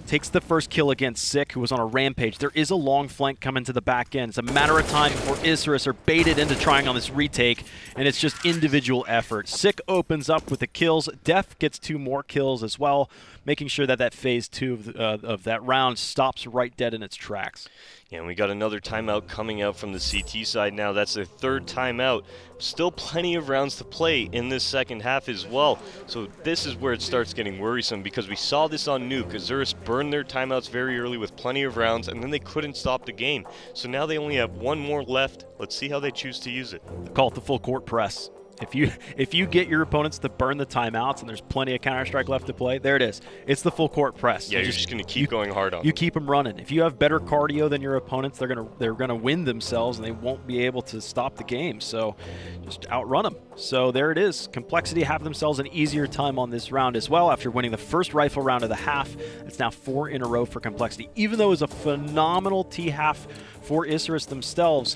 Takes the first kill against Sick, who was on a rampage. There is a long flank coming to the back end. It's a matter of time before Isurus are baited into trying on this retake, and it's just individual effort. Sick opens up with the kills. Def gets 2 more kills as well, making sure that that phase 2 of that round stops right dead in its tracks. And we got another timeout coming out from the CT side now. That's their third timeout. Still plenty of rounds to play in this second half as well. So this is where it starts getting worrisome, because we saw this on Nuke. Isurus burned their timeouts very early with plenty of rounds, and then they couldn't stop the game. So now they only have one more left. Let's see how they choose to use it. Call it the full court press. If you get your opponents to burn the timeouts and there's plenty of Counter-Strike left to play, there it is. It's the full court press. Yeah, you're just going to keep going hard on You them. keep them running. If you have better cardio than your opponents, they're gonna win themselves, and they won't be able to stop the game. So just outrun them. So there it is. compLexity have themselves an easier time on this round as well after winning the first rifle round of the half. It's now 4 in a row for compLexity. Even though it was a phenomenal T-half for Isurus themselves,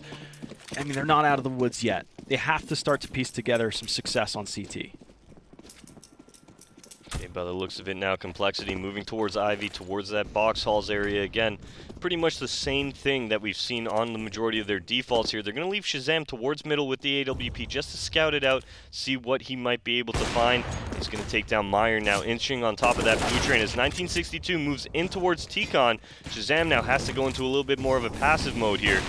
I mean, they're not out of the woods yet. They have to start to piece together some success on CT. Okay, by the looks of it now, compLexity moving towards Ivy, towards that box halls area again. Pretty much the same thing that we've seen on the majority of their defaults here. They're going to leave Shazam towards middle with the AWP just to scout it out, see what he might be able to find. He's going to take down Meyer now, inching on top of that blue train as 1962 moves in towards Ticon. Shazam now has to go into a little bit more of a passive mode here.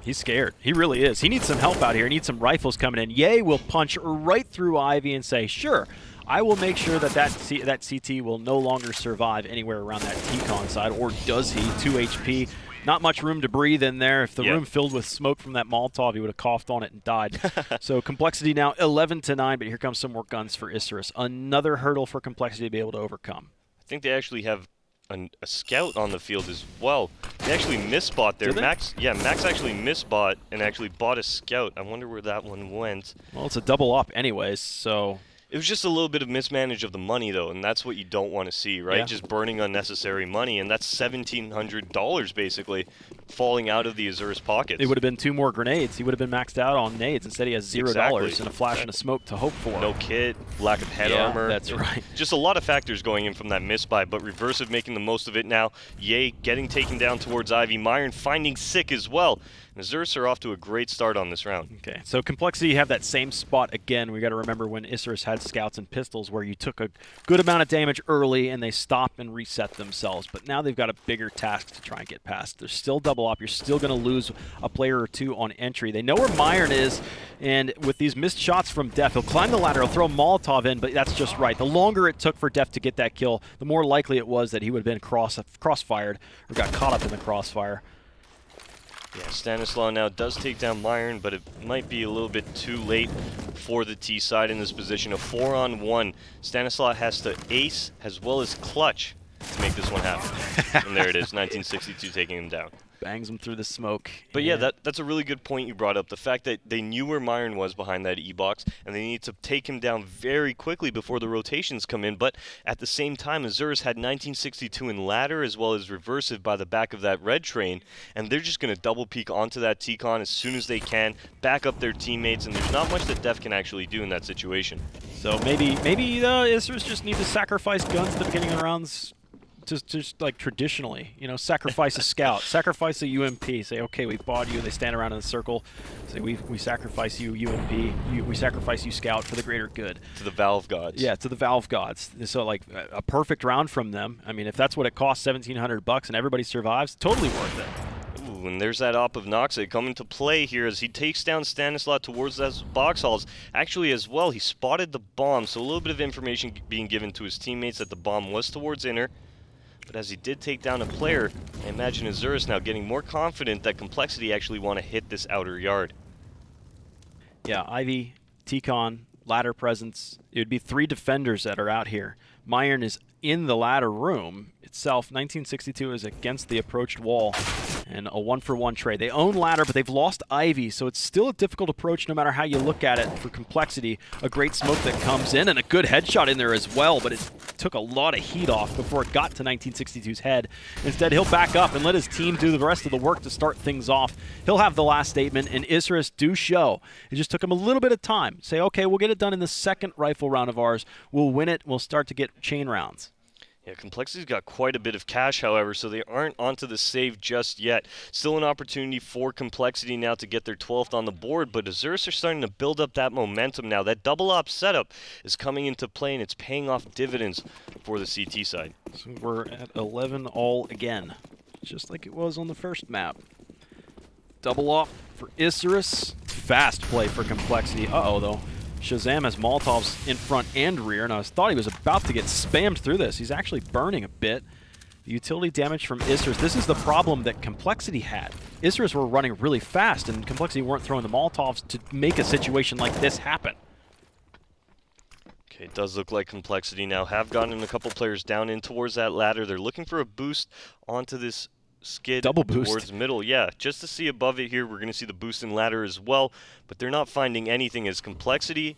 He's scared. He really is. He needs some help out here. He needs some rifles coming in. Ye will punch right through Ivy and say, sure, I will make sure that CT will no longer survive anywhere around that Ticon side. Or does he? 2 HP. Not much room to breathe in there. If the room filled with smoke from that Molotov, he would have coughed on it and died. So compLexity now 11-9, but here comes some more guns for Isurus. Another hurdle for compLexity to be able to overcome. I think they actually have a scout on the field as well. They actually misbought there. Max actually misbought and actually bought a scout. I wonder where that one went. Well, it's a double up anyways, so... It was just a little bit of mismanage of the money, though, and that's what you don't want to see, right? Yeah. Just burning unnecessary money, and that's $1,700 basically falling out of the Isurus pockets. It would have been 2 more grenades. He would have been maxed out on nades. Instead, he has $0 and a flash and a smoke to hope for. No kit, lack of head armor. That's right. Just a lot of factors going in from that misbuy, but Reversive making the most of it now. Ye getting taken down towards Ivy. Myron finding Sick as well. And Isurus are off to a great start on this round. Okay, so compLexity have that same spot again. We got to remember when Isurus had scouts and pistols where you took a good amount of damage early and they stop and reset themselves. But now they've got a bigger task to try and get past. There's still double op. You're still going to lose a player or two on entry. They know where Myron is, and with these missed shots from Def, he'll climb the ladder, he'll throw Molotov in, but that's just right. The longer it took for Def to get that kill, the more likely it was that he would have been crossfired or got caught up in the crossfire. Yeah, Stanislaw now does take down Myron, but it might be a little bit too late for the T side in this position. A 4-on-1. Stanislaw has to ace as well as clutch to make this one happen. And there it is, 1962 taking him down. Bangs him through the smoke. But yeah, that's a really good point you brought up. The fact that they knew where Myron was behind that E-box, and they need to take him down very quickly before the rotations come in. But at the same time, Isurus had 1962 in ladder as well as Reversive by the back of that red train, and they're just going to double peek onto that Ticon as soon as they can, back up their teammates, and there's not much that Def can actually do in that situation. So maybe Isurus just need to sacrifice guns at the beginning of the rounds. Just like traditionally, you know, sacrifice a scout, sacrifice a UMP, say, okay, we bought you, they stand around in a circle, say, we sacrifice you UMP, we sacrifice you scout for the greater good. To the Valve gods. Yeah, to the Valve gods. So like a perfect round from them. I mean, if that's what it costs, $1,700 and everybody survives, totally worth it. Ooh, and there's that op of Noxa coming to play here as he takes down Stanislaw towards those box halls. Actually, as well, he spotted the bomb, so a little bit of information being given to his teammates that the bomb was towards inner. But as he did take down a player, I imagine Isurus now getting more confident that compLexity actually want to hit this outer yard. Yeah, Ivy, Ticon, ladder presence. It would be 3 defenders that are out here. Myron is in the ladder room itself. 1962 is against the approached wall, and a 1-for-1 trade. They own ladder, but they've lost Ivy, so it's still a difficult approach no matter how you look at it for compLexity. A great smoke that comes in, and a good headshot in there as well, but it took a lot of heat off before it got to 1962's head. Instead, he'll back up and let his team do the rest of the work to start things off. He'll have the last statement, and Isurus do show. It just took him a little bit of time. Say, okay, we'll get it done in the second rifle round of ours. We'll win it. We'll start to get chain rounds. Yeah, compLexity's got quite a bit of cash, however, so they aren't onto the save just yet. Still an opportunity for compLexity now to get their 12th on the board, but Isurus are starting to build up that momentum now. That double op setup is coming into play, and it's paying off dividends for the CT side. So we're at 11 all again. just like it was on the first map. Double off for Isurus. Fast play for compLexity. Uh-oh, though. Shazam has Molotovs in front and rear, and I thought he was about to get spammed through this. He's actually burning a bit. The utility damage from Isurus. This is the problem that compLexity had. Isurus were running really fast, and compLexity weren't throwing the Molotovs to make a situation like this happen. Okay, it does look like compLexity now have gotten a couple players down in towards that ladder. They're looking for a boost onto this skid Double boost towards middle. Yeah, just to see above it here. We're going to see the boost in ladder as well, but they're not finding anything as compLexity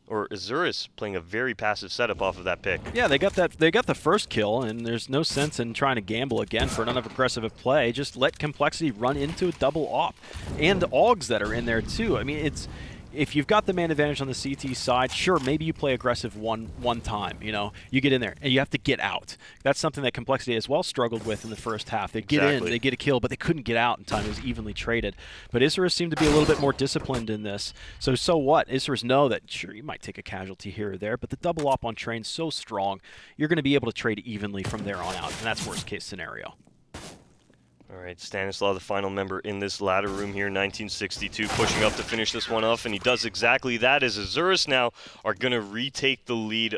or Isurus playing a very passive setup off of that pick. Yeah, they got the first kill, and there's no sense in trying to gamble again for another aggressive play. Just let compLexity run into a double op. And the Augs that are in there too. I mean, it's if you've got the man advantage on the CT side, sure, maybe you play aggressive one time, you know. You get in there, and you have to get out. That's something that compLexity as well struggled with in the first half. They get in, they get a kill, but they couldn't get out in time. It was evenly traded. But Isurus seemed to be a little bit more disciplined in this. So what? Isurus know that, sure, you might take a casualty here or there, but the double op on train's so strong, you're going to be able to trade evenly from there on out, and that's worst case scenario. All right, Stanislaw, the final member in this ladder room here, 1962, pushing up to finish this one off, and he does exactly that as Isurus now are going to retake the lead.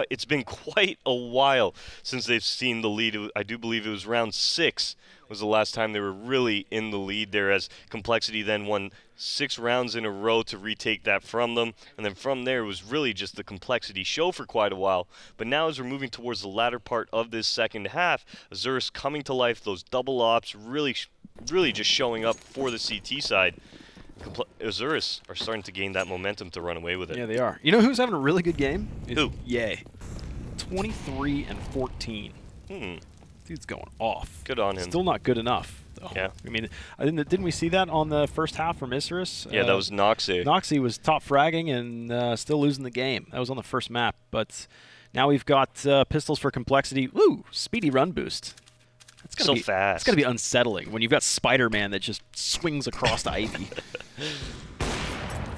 It's been quite a while since they've seen the lead. I do believe it was round 6 was the last time they were really in the lead there, as compLexity then won 6 rounds in a row to retake that from them. And then from there, it was really just the compLexity show for quite a while. But now as we're moving towards the latter part of this second half, Isurus coming to life, those double ops really just showing up for the CT side. Isurus are starting to gain that momentum to run away with it. Yeah, they are. You know who's having a really good game? Who? Yay. 23 and 14. Dude's going off. Good on him. Still not good enough, though. Yeah. I mean, didn't we see that on the first half from Isurus? Yeah, that was Noxie. Noxie was top fragging and still losing the game. That was on the first map. But now we've got pistols for compLexity. Woo! Speedy run boost. That's So fast. It's got to be unsettling when you've got Spider-Man that just swings across the Ivy.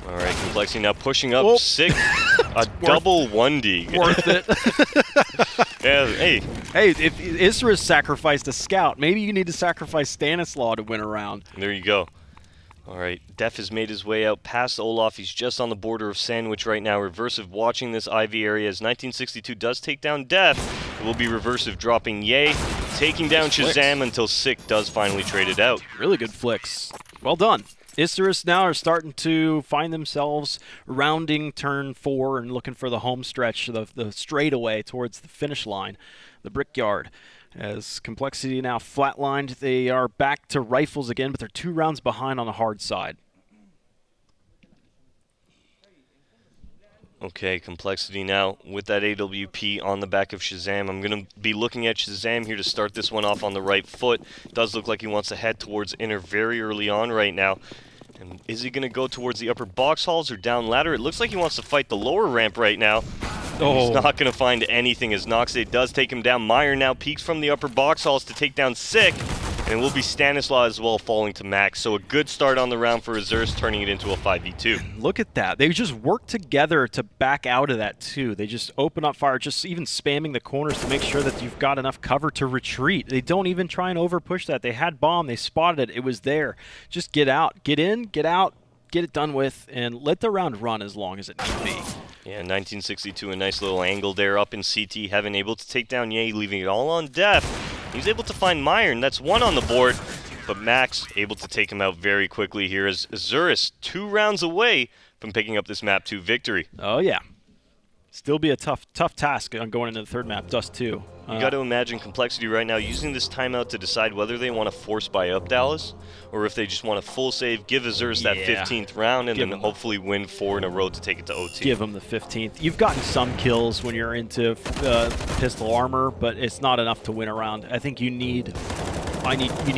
All right, compLexity now pushing up sick. A double 1D. Worth it. Yeah, hey. Hey, if Isurus sacrificed a scout, maybe you need to sacrifice Stanislaw to win a round. There you go. All right, Def has made his way out past Olaf. He's just on the border of Sandwich right now. Reversive watching this Ivy area as 1962 does take down Def. It will be Reversive dropping Ye, taking down Shazam until Sick does finally trade it out. Really good flicks. Well done. Isurus now are starting to find themselves rounding turn 4 and looking for the home stretch, the straightaway towards the finish line, the Brickyard. As compLexity now flatlined, they are back to rifles again, but they're 2 rounds behind on the hard side. Okay, compLexity now with that AWP on the back of Shazam. I'm going to be looking at Shazam here to start this one off on the right foot. Does look like he wants to head towards inner very early on right now. And is he going to go towards the upper box halls or down ladder? It looks like he wants to fight the lower ramp right now. Oh. He's not going to find anything as Noxie does take him down. Meyer now peeks from the upper box halls to take down Sick. And it will be Stanislaw as well falling to Max. So a good start on the round for Isurus, turning it into a 5v2. Look at that. They just work together to back out of that too. They just open up fire, just even spamming the corners to make sure that you've got enough cover to retreat. They don't even try and overpush that. They had bomb. They spotted it. It was there. Just get out. Get in, get out, get it done with, and let the round run as long as it need be. Yeah, 1962, a nice little angle there up in CT heaven, able to take down Ye, leaving it all on Def. He's able to find Meyer, and that's 1 on the board, but Max able to take him out very quickly here as Isurus 2 rounds away from picking up this map 2 victory. Oh yeah. Still be a tough task on going into the third map, Dust 2. You got to imagine compLexity right now using this timeout to decide whether they want to force buy up Dallas or if they just want to full save, give Isurus that 15th round, and then hopefully win 4 in a row to take it to OT. Give them the 15th. You've gotten some kills when you're into pistol armor, but it's not enough to win a round. I think you need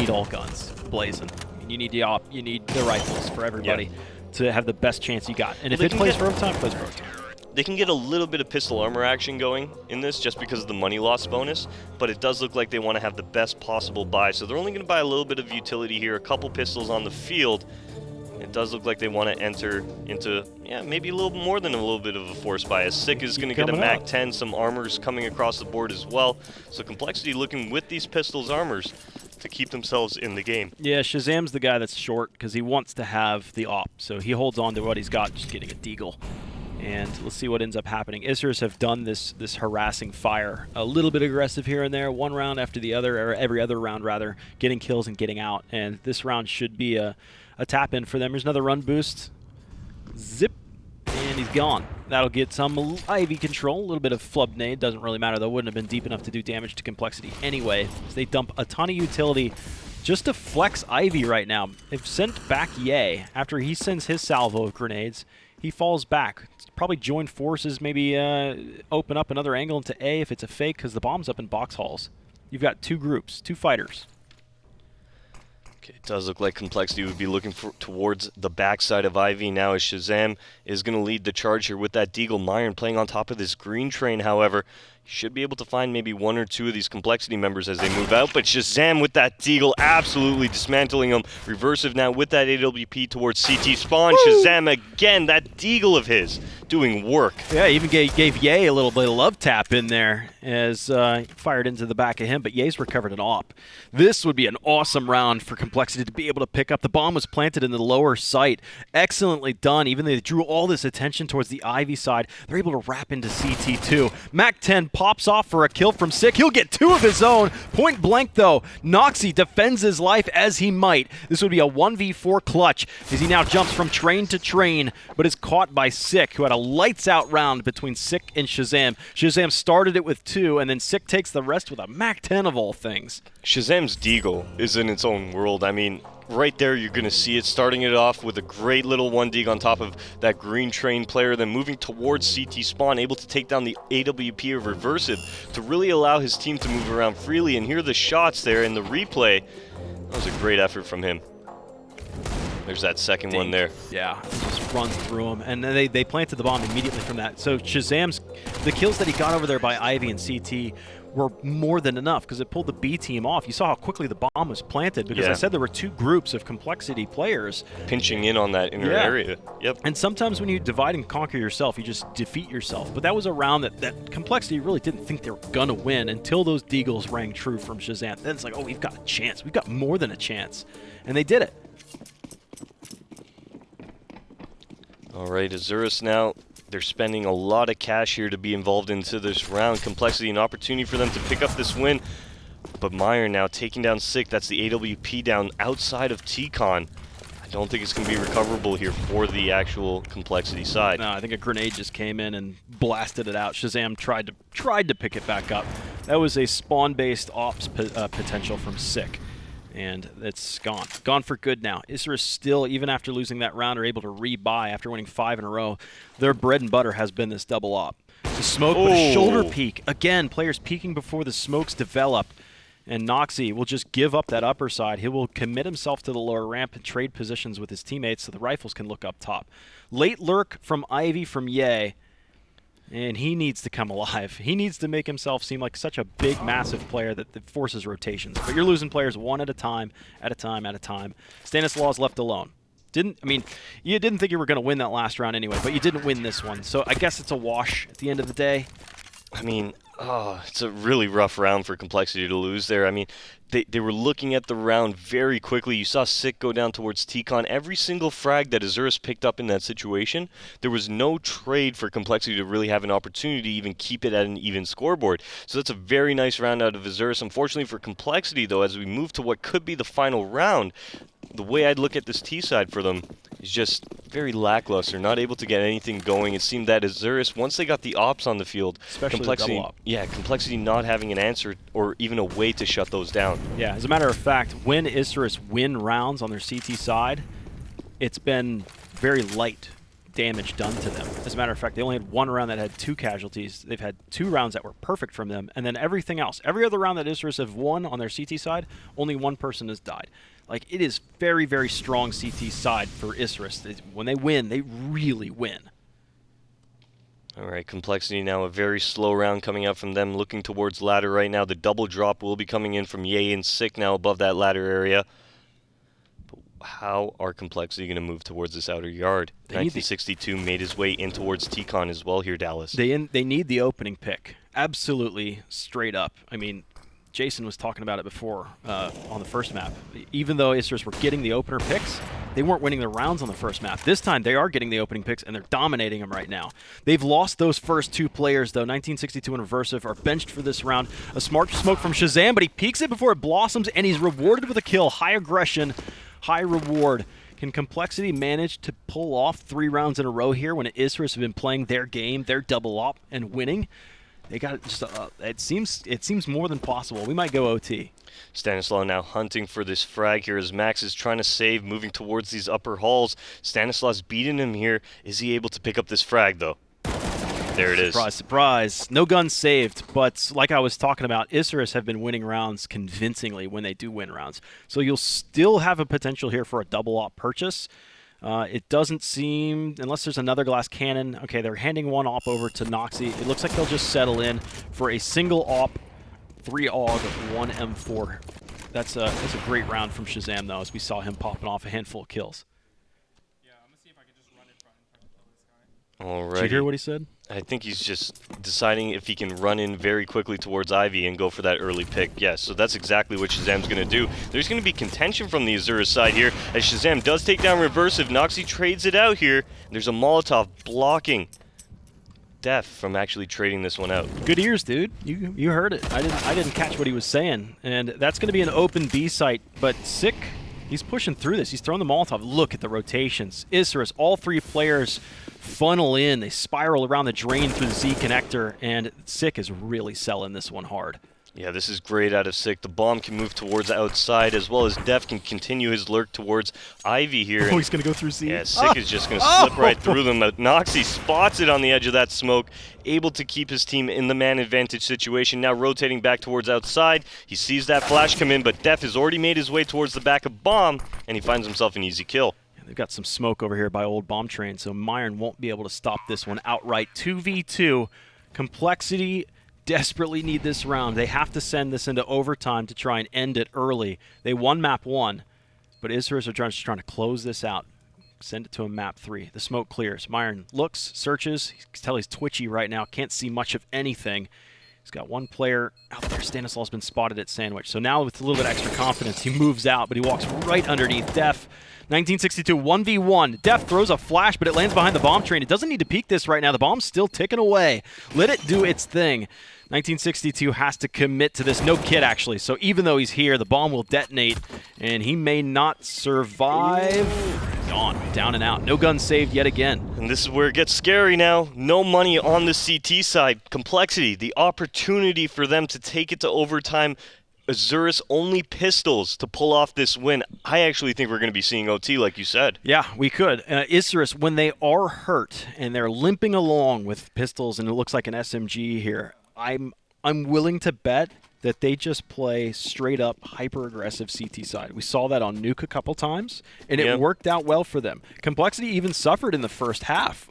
all guns blazing. You need the op, you need the rifles for everybody to have the best chance you got. And if it plays for overtime, plays for overtime. They can get a little bit of pistol armor action going in this just because of the money loss bonus, but it does look like they want to have the best possible buy. So they're only going to buy a little bit of utility here, a couple pistols on the field. It does look like they want to enter into, maybe a little more than a little bit of a force buy. As Sick is going to get a MAC-10, some armors coming across the board as well. So compLexity looking with these pistols armors to keep themselves in the game. Yeah, Shazam's the guy that's short because he wants to have the op, so he holds on to what he's got, just getting a deagle. And let's see what ends up happening. Isurus have done this harassing fire. A little bit aggressive here and there, one round after the other, or every other round rather, getting kills and getting out. And this round should be a tap-in for them. Here's another run boost. Zip. And he's gone. That'll get some Ivy control. A little bit of flub nade. Doesn't really matter, though. Wouldn't have been deep enough to do damage to compLexity anyway. So they dump a ton of utility just to flex Ivy right now. They've sent back Ye. After he sends his salvo of grenades, he falls back. Probably join forces, maybe open up another angle into A if it's a fake, because the bomb's up in box halls. You've got two groups, two fighters. Okay, it does look like compLexity would be looking towards the backside of Ivy now, as Shazam is going to lead the charge here with that Deagle. Myron playing on top of this green train, however. Should be able to find maybe one or two of these compLexity members as they move out, but Shazam with that Deagle absolutely dismantling them. Reversive now with that AWP towards CT spawn. Woo! Shazam again, that Deagle of his doing work. Yeah, even gave Ye a little bit of love tap in there as fired into the back of him, but Ye's recovered an op. This would be an awesome round for compLexity to be able to pick up. The bomb was planted in the lower site. Excellently done. Even though they drew all this attention towards the Ivy side, they're able to wrap into CT2. Mac-10 pops off for a kill from Sick. He'll get two of his own. Point blank, though. Noxy defends his life as he might. This would be a 1v4 clutch as he now jumps from train to train, but is caught by Sick, who had a lights-out round between Sick and Shazam. Shazam started it with 2, and then Sick takes the rest with a Mac-10 of all things. Shazam's Deagle is in its own world. I mean, right there you're going to see it, starting it off with a great little 1 dig on top of that green train player, then moving towards CT spawn, able to take down the AWP of Reversive to really allow his team to move around freely. And here are the shots there in the replay. That was a great effort from him. There's that second one there. Yeah, just runs through him. And then they planted the bomb immediately from that. So Shazam's, the kills that he got over there by Ivy and CT were more than enough because it pulled the B team off. You saw how quickly the bomb was planted because I said there were two groups of compLexity players pinching in on that inner area. Yep. And sometimes when you divide and conquer yourself, you just defeat yourself. But that was a round that compLexity really didn't think they were gonna win until those Deagles rang true from Shazam. Then it's like, oh, we've got a chance. We've got more than a chance. And they did it. All right, Isurus now, they're spending a lot of cash here to be involved into this round. compLexity, an opportunity for them to pick up this win. But Meyer now taking down Sick. That's the AWP down outside of T-Con. I don't think it's going to be recoverable here for the actual compLexity side. No, I think a grenade just came in and blasted it out. Shazam tried to pick it back up. That was a spawn-based ops potential from Sick. And it's gone. Gone for good now. Isurus still, even after losing that round, are able to rebuy after winning 5 in a row. Their bread and butter has been this double op. The smoke, but a shoulder peek. Again, players peeking before the smokes develop. And Noxy will just give up that upper side. He will commit himself to the lower ramp and trade positions with his teammates so the rifles can look up top. Late lurk from Ivy from Ye. And he needs to come alive. He needs to make himself seem like such a big, massive player that forces rotations. But you're losing players one at a time, at a time, at a time. Stanislaus left alone. You didn't think you were going to win that last round anyway, but you didn't win this one. So I guess it's a wash at the end of the day. I mean, it's a really rough round for compLexity to lose there. I mean, they were looking at the round very quickly. You saw Sick go down towards T-Con. Every single frag that Isurus picked up in that situation, there was no trade for compLexity to really have an opportunity to even keep it at an even scoreboard. So that's a very nice round out of Isurus. Unfortunately for compLexity, though, as we move to what could be the final round, the way I'd look at this T side for them is just very lackluster, not able to get anything going. It seemed that Isurus, once they got the ops on the field, especially the double op. Yeah, compLexity not having an answer or even a way to shut those down. Yeah, as a matter of fact, when Isurus win rounds on their CT side, it's been very light damage done to them. As a matter of fact, they only had one round that had 2 casualties. They've had 2 rounds that were perfect from them, and then everything else, every other round that Isurus have won on their CT side, only one person has died. Like, it is very, very strong CT side for Isurus. When they win, they really win. All right, compLexity now, a very slow round coming up from them, looking towards ladder right now. The double drop will be coming in from Ye and Sick now above that ladder area. But how are compLexity going to move towards this outer yard? 1962 made his way in towards T-Con as well here, Dallas. They need the opening pick. Absolutely straight up. I mean, Jason was talking about it before on the first map. Even though Isurus were getting the opener picks, they weren't winning their rounds on the first map. This time, they are getting the opening picks, and they're dominating them right now. They've lost those first 2 players, though. 1962 and Reversive are benched for this round. A smart smoke from Shazam, but he peeks it before it blossoms, and he's rewarded with a kill. High aggression, high reward. Can compLexity manage to pull off 3 rounds in a row here when Isurus have been playing their game, their double op, and winning? They got just it seems more than possible. We might go OT. Stanislaw now hunting for this frag here as Max is trying to save, moving towards these upper halls. Stanislaw's beating him here. Is he able to pick up this frag, though? There it is. Surprise, surprise. No guns saved, but like I was talking about, Isurus have been winning rounds convincingly when they do win rounds. So you'll still have a potential here for a double op purchase. It doesn't seem, unless there's another glass cannon. Okay, they're handing 1 op over to Noxy. It looks like they'll just settle in for a single op, 3 AUG, 1 M4. That's a great round from Shazam, though, as we saw him popping off a handful of kills. Yeah, I'm gonna see if I can just run in front and kill this guy. Did you hear what he said? I think he's just deciding if he can run in very quickly towards Ivy and go for that early pick. Yes, so that's exactly what Shazam's going to do. There's going to be contention from the Isurus side here as Shazam does take down Reversive. Noxy trades it out here. There's a Molotov blocking Def from actually trading this one out. Good ears, dude. You heard it. I didn't catch what he was saying. And that's going to be an open B site, but Sick, he's pushing through this. He's throwing the Molotov. Look at the rotations. Isurus, all 3 players funnel in. They spiral around the drain through the Z connector, and Sick is really selling this one hard. Yeah, this is great out of Sick. The bomb can move towards outside, as well as Def can continue his lurk towards Ivy here. Oh, he's going to go through Z? Yeah, Sick is just going to slip right through them. Noxy spots it on the edge of that smoke, able to keep his team in the man advantage situation. Now rotating back towards outside. He sees that flash come in, but Def has already made his way towards the back of Bomb, and he finds himself an easy kill. They've got some smoke over here by Old Bomb Train, so Myron won't be able to stop this one outright. 2v2. compLexity desperately need this round. They have to send this into overtime to try and end it early. They won map 1, but Isurus are just trying to close this out. Send it to a map 3. The smoke clears. Myron looks, searches. You can tell he's twitchy right now. Can't see much of anything. He's got 1 player out there. Stanislaw's been spotted at Sandwich. So now with a little bit extra confidence, he moves out, but he walks right underneath Def. 1962, 1v1. Def throws a flash, but it lands behind the bomb train. It doesn't need to peek this right now. The bomb's still ticking away. Let it do its thing. 1962 has to commit to this. No kit, actually. So even though he's here, the bomb will detonate, and he may not survive. Gone. Down and out. No gun saved yet again. And this is where it gets scary now. No money on the CT side. compLexity, the opportunity for them to take it to overtime. Isurus only pistols to pull off this win. I actually think we're going to be seeing OT, like you said. Yeah, we could. Isurus, when they are hurt and they're limping along with pistols, and it looks like an SMG here, I'm willing to bet that they just play straight up hyper aggressive CT side. We saw that on Nuke a couple times, and it worked out well for them. compLexity even suffered in the first half.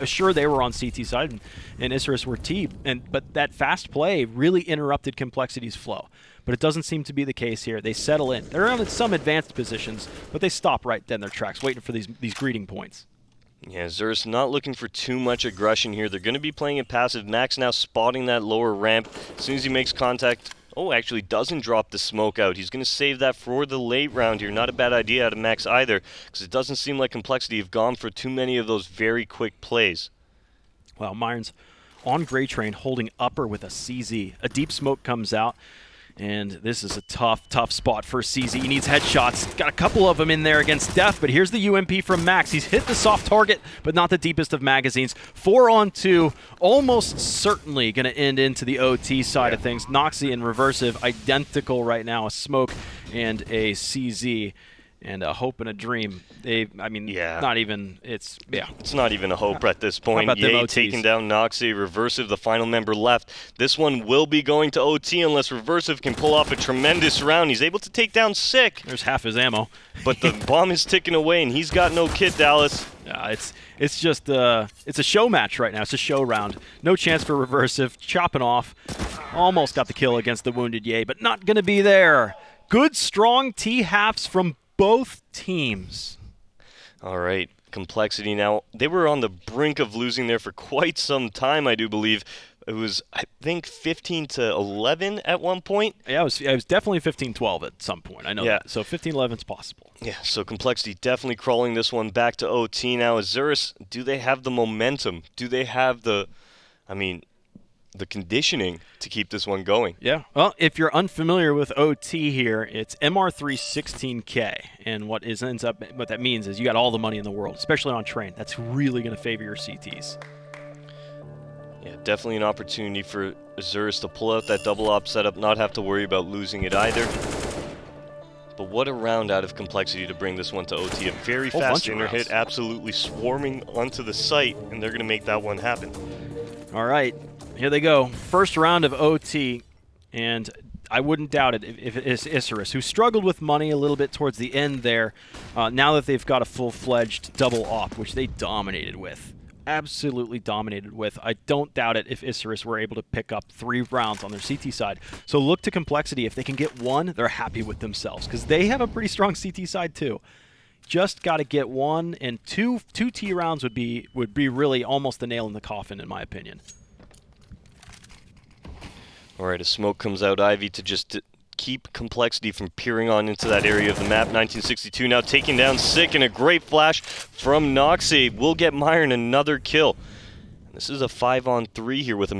Sure, they were on CT side, and Isurus were T, but that fast play really interrupted compLexity's flow. But it doesn't seem to be the case here. They settle in. They're in some advanced positions, but they stop right then in their tracks, waiting for these greeting points. Yeah, Isurus not looking for too much aggression here. They're going to be playing it passive. Max now spotting that lower ramp. As soon as he makes contact, actually doesn't drop the smoke out. He's going to save that for the late round here. Not a bad idea out of Max either, because it doesn't seem like compLexity have gone for too many of those very quick plays. Well, Myron's on Gray Train holding upper with a CZ. A deep smoke comes out. And this is a tough spot for CZ. He needs headshots. Got a couple of them in there against Def, but here's the UMP from Max. He's hit the soft target, but not the deepest of magazines. 4-on-2, almost certainly going to end into the OT side of things. Noxy and Reversive identical right now, a smoke and a CZ. And a hope and a dream. Not even, it's not even a hope at this point. How about them Yay OTs? Taking down Noxy, Reversive, the final member left. This one will be going to OT unless Reversive can pull off a tremendous round. He's able to take down Sick. There's half his ammo. But the bomb is ticking away, and he's got no kit, Dallas. It's just it's a show match right now. It's a show round. No chance for Reversive. Chopping off. Almost got the kill against the wounded Yay, but not going to be there. Good, strong T-halves from both teams. All right, compLexity now. They were on the brink of losing there for quite some time, I do believe. It was, I think, 15 to 11 at one point. Yeah, it was definitely 15-12 at some point. I know Yeah. that. So 15-11 is possible. Yeah, so complexity definitely crawling this one back to OT now. Isurus, do they have the momentum? Do they have the conditioning to keep this one going? Yeah. Well, if you're unfamiliar with OT here, it's MR3 16K, and what that means is you got all the money in the world, especially on train. That's really going to favor your CTs. Yeah, definitely an opportunity for Isurus to pull out that double op setup, not have to worry about losing it either. But what a round out of complexity to bring this one to OT. A very fast inner hit, absolutely swarming onto the site, and they're going to make that one happen. All right, here they go. First round of OT, and I wouldn't doubt it if it is Isurus, who struggled with money a little bit towards the end there, now that they've got a full-fledged double op, which they dominated with. Absolutely dominated with. I don't doubt it if Isurus were able to pick up 3 rounds on their CT side. So look to complexity. If they can get 1, they're happy with themselves because they have a pretty strong CT side too. Just got to get 1, and 2 T rounds would be really almost the nail in the coffin in my opinion. All right, a smoke comes out Ivy to just keep complexity from peering on into that area of the map. 1962 now taking down Sick, and a great flash from Noxie will get Myron another kill. This is a 5-on-3 here with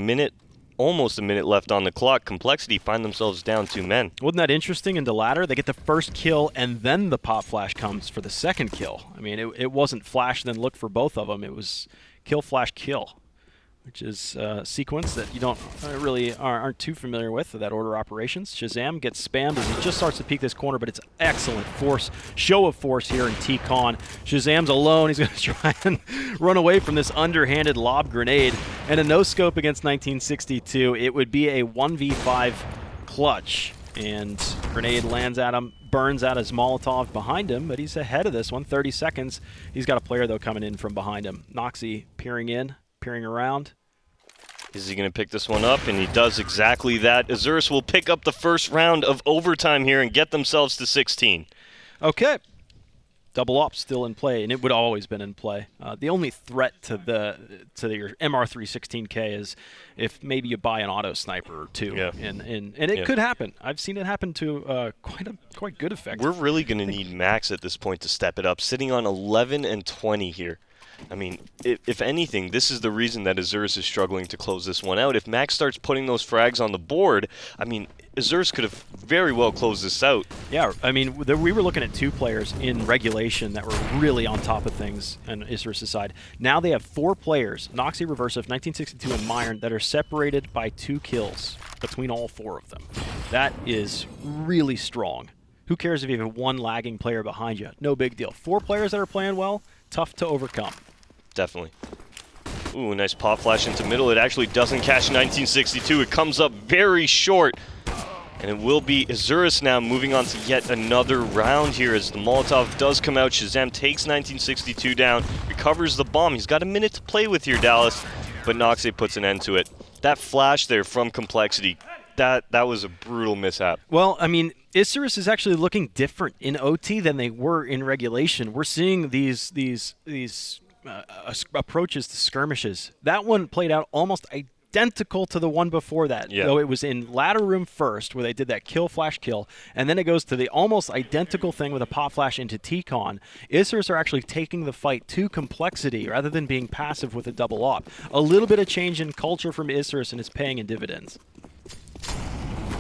almost a minute left on the clock. Complexity find themselves down 2 men. Wasn't that interesting in the ladder? They get the first kill, and then the pop flash comes for the second kill. I mean, it wasn't flash, then look for both of them. It was kill, flash, kill, which is a sequence that you don't really aren't too familiar with, that order operations. Shazam gets spammed as he just starts to peek this corner, but it's excellent show of force here in T-Con. Shazam's alone. He's going to try and run away from this underhanded lob grenade, and a no-scope against 1962. It would be a 1v5 clutch, and grenade lands at him, burns out his Molotov behind him, but he's ahead of this one, 30 seconds. He's got a player, though, coming in from behind him. Noxie peering in. Peering around. Is he going to pick this one up? And he does exactly that. Isurus will pick up the first round of overtime here and get themselves to 16. Okay. Double op still in play, and it would always been in play. The only threat to your MR3 16K is if maybe you buy an auto sniper or 2, yeah. and it could happen. I've seen it happen to quite good effect. We're really going to need Max at this point to step it up, sitting on 11 and 20 here. I mean, if anything, this is the reason that Isurus is struggling to close this one out. If Max starts putting those frags on the board, I mean, Isurus could have very well closed this out. Yeah, I mean, we were looking at 2 players in regulation that were really on top of things on Isurus' side. Now they have 4 players, Noxie, Reversive, 1962, and Myron, that are separated by 2 kills between all 4 of them. That is really strong. Who cares if you have 1 lagging player behind you? No big deal. 4 players that are playing well, tough to overcome. Definitely. Ooh, nice pop flash into middle. It actually doesn't catch 1962. It comes up very short. And it will be Isurus now moving on to yet another round here as the Molotov does come out. Shazam takes 1962 down, recovers the bomb. He's got a minute to play with here, Dallas, but Noxie puts an end to it. That flash there from complexity, that was a brutal mishap. Well, I mean, Isurus is actually looking different in OT than they were in regulation. We're seeing these approaches to skirmishes. That one played out almost identical to the one before that. Yeah. Though it was in ladder room first where they did that kill, flash, kill, and then it goes to the almost identical thing with a pop flash into T-Con. Isurus are actually taking the fight to complexity rather than being passive with a double op. A little bit of change in culture from Isurus, and it's paying in dividends.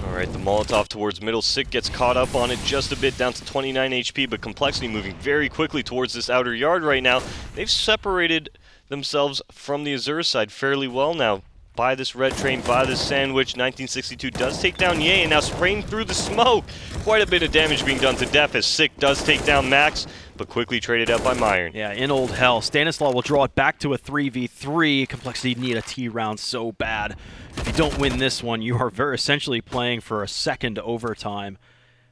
All right, the Molotov towards middle. Sick gets caught up on it just a bit, down to 29 HP, but complexity moving very quickly towards this outer yard right now. They've separated themselves from the Isurus side fairly well now. By this red train, by this sandwich, 1962 does take down Ye, and now spraying through the smoke. Quite a bit of damage being done to Def as Sick does take down Max, but quickly traded out by Myron. Yeah, in old hell. Stanislaw will draw it back to a 3v3. Complexity need a T round so bad. If you don't win this one, you are essentially playing for a second overtime.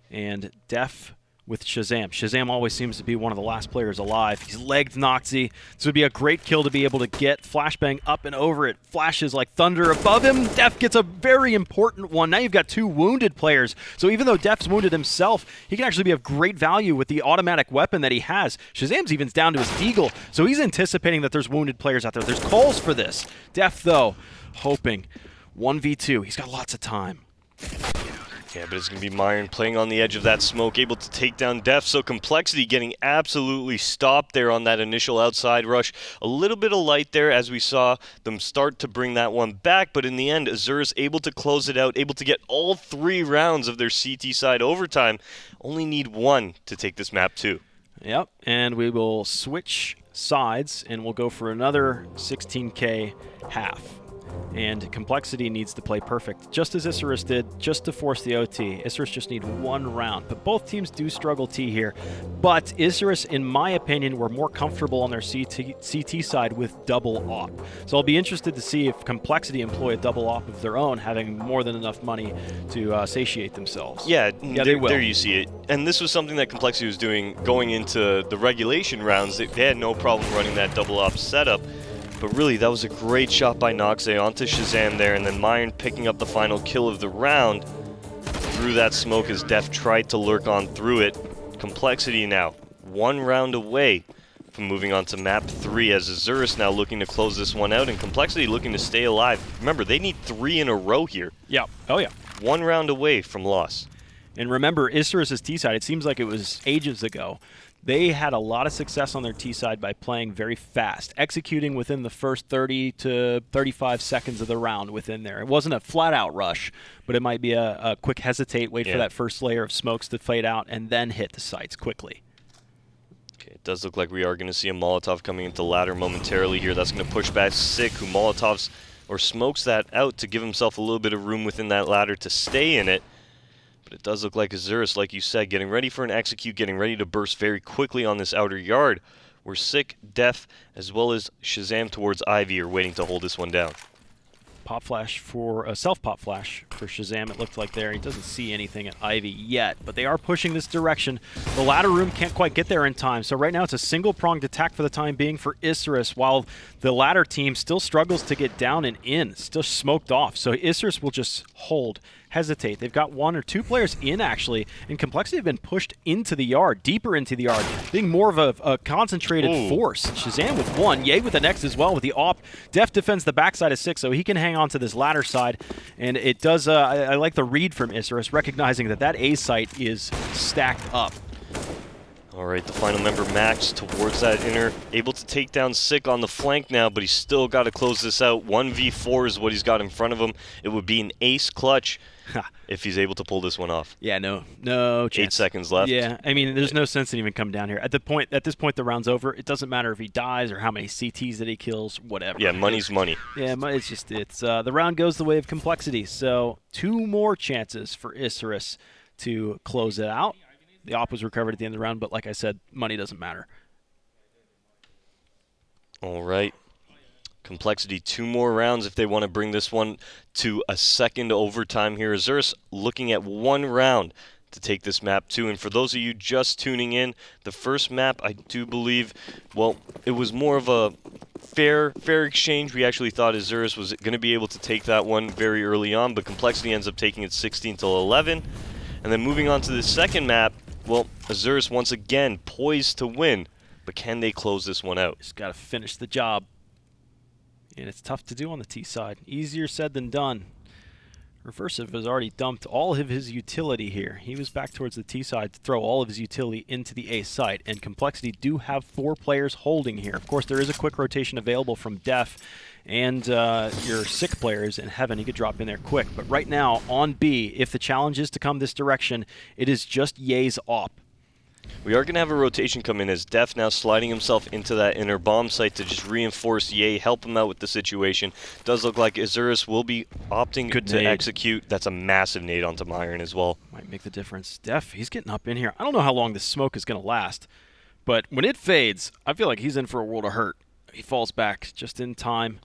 And Def with Shazam. Shazam always seems to be one of the last players alive. He's legged Noxy. This would be a great kill to be able to get Flashbang up and over it. Flashes like thunder above him. Def gets a very important one. Now you've got 2 wounded players. So even though Def's wounded himself, he can actually be of great value with the automatic weapon that he has. Shazam's even down to his deagle, so he's anticipating that there's wounded players out there. There's calls for this. Def, though, hoping 1v2. He's got lots of time. Yeah, but it's going to be Myron playing on the edge of that smoke, able to take down Def. So compLexity getting absolutely stopped there on that initial outside rush. A little bit of light there as we saw them start to bring that one back. But in the end, Isurus able to close it out, able to get all 3 rounds of their CT side overtime. Only need 1 to take this map too. Yep, and we will switch sides, and we'll go for another 16K half. And compLexity needs to play perfect, just as Isurus did, just to force the OT. Isurus just need 1 round, but both teams do struggle T here. But Isurus, in my opinion, were more comfortable on their CT side with double op. So I'll be interested to see if compLexity employ a double op of their own, having more than enough money to satiate themselves. Yeah, they will. There you see it. And this was something that compLexity was doing going into the regulation rounds. They had no problem running that double op setup. But really, that was a great shot by Noxe onto Shazam there, and then Myron picking up the final kill of the round through that smoke as Def tried to lurk on through it. compLexity now 1 round away from moving on to map 3 as Isurus now looking to close this one out, and compLexity looking to stay alive. Remember, they need 3 in a row here. Yeah. Oh, yeah. 1 round away from loss. And remember, Isurus' T-side, it seems like it was ages ago. They had a lot of success on their T-side by playing very fast, executing within the first 30 to 35 seconds of the round within there. It wasn't a flat-out rush, but it might be a quick hesitate, wait for that first layer of smokes to fade out, and then hit the sites quickly. Okay, it does look like we are going to see a Molotov coming into ladder momentarily here. That's going to push back Sick, who Molotovs or smokes that out to give himself a little bit of room within that ladder to stay in it. But it does look like Isurus, like you said, getting ready for an execute, getting ready to burst very quickly on this outer yard. Where Sick, Def, as well as Shazam towards Ivy are waiting to hold this one down. Pop flash for a self-pop flash for Shazam, it looked like there. He doesn't see anything at Ivy yet, but they are pushing this direction. The ladder room can't quite get there in time, so right now it's a single-pronged attack for the time being for Isurus, while the ladder team still struggles to get down and in, still smoked off. So Isurus will just hold, hesitate. They've got 1 or 2 players in, actually, and compLexity have been pushed into the yard, deeper into the yard, being more of a concentrated force. Shazam with 1, Ye with the next as well with the op. Def defends the backside of 6, so he can hang on to this ladder side, and it does, I like the read from Isurus, recognizing that A site is stacked up. Alright, the final member Max towards that inner, able to take down Sick on the flank now, but he's still got to close this out. 1v4 is what he's got in front of him. It would be an ace clutch if he's able to pull this one off. Yeah, no chance. 8 seconds left. Yeah, I mean, there's no sense in even coming down here. At this point, the round's over. It doesn't matter if he dies or how many CTs that he kills, whatever. Yeah, money's money. Yeah, it's the round goes the way of compLexity. So 2 more chances for Isurus to close it out. The op was recovered at the end of the round, but like I said, money doesn't matter. All right. compLexity 2 more rounds if they want to bring this one to a second overtime here. Isurus looking at 1 round to take this map too. And for those of you just tuning in, the first map, I do believe, well, it was more of a fair exchange. We actually thought Isurus was going to be able to take that one very early on, but compLexity ends up taking it 16-11. And then moving on to the second map, well, Isurus once again poised to win, but can they close this one out? Just got to finish the job. And it's tough to do on the T side. Easier said than done. Reversive has already dumped all of his utility here. He was back towards the T side to throw all of his utility into the A site, and compLexity do have 4 players holding here. Of course, there is a quick rotation available from Def, and your Sick players in Heaven, he could drop in there quick. But right now, on B, if the challenge is to come this direction, it is just Ye's op. We are going to have a rotation come in as Def now sliding himself into that inner bomb site to just reinforce Ye, help him out with the situation. Does look like Isurus will be opting to execute. That's a massive nade onto Myron as well. Might make the difference. Def, he's getting up in here. I don't know how long this smoke is going to last, but when it fades, I feel like he's in for a world of hurt. He falls back just in time,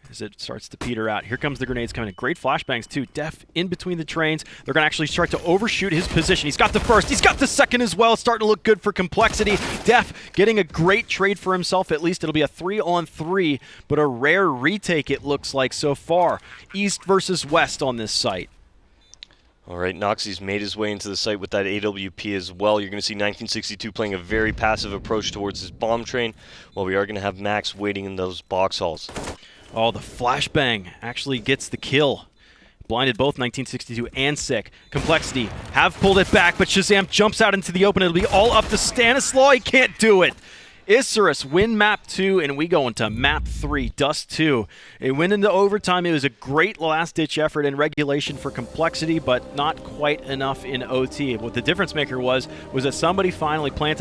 as it starts to peter out. Here comes the grenades coming in. Great flashbangs too. Def in between the trains. They're going to actually start to overshoot his position. He's got the first. He's got the second as well. It's starting to look good for compLexity. Def getting a great trade for himself. At least it'll be a 3-on-3, but a rare retake it looks like so far. East versus West on this site. All right, Noxie's made his way into the site with that AWP as well. You're going to see 1962 playing a very passive approach towards his bomb train, while we are going to have Max waiting in those box halls. Oh, the flashbang actually gets the kill. Blinded both 1962 and Sick. compLexity have pulled it back, but Shazam jumps out into the open. It'll be all up to Stanislaw. He can't do it. Isurus win map 2, and we go into map 3, Dust 2. It went into overtime. It was a great last-ditch effort in regulation for compLexity, but not quite enough in OT. What the difference maker was that somebody finally planted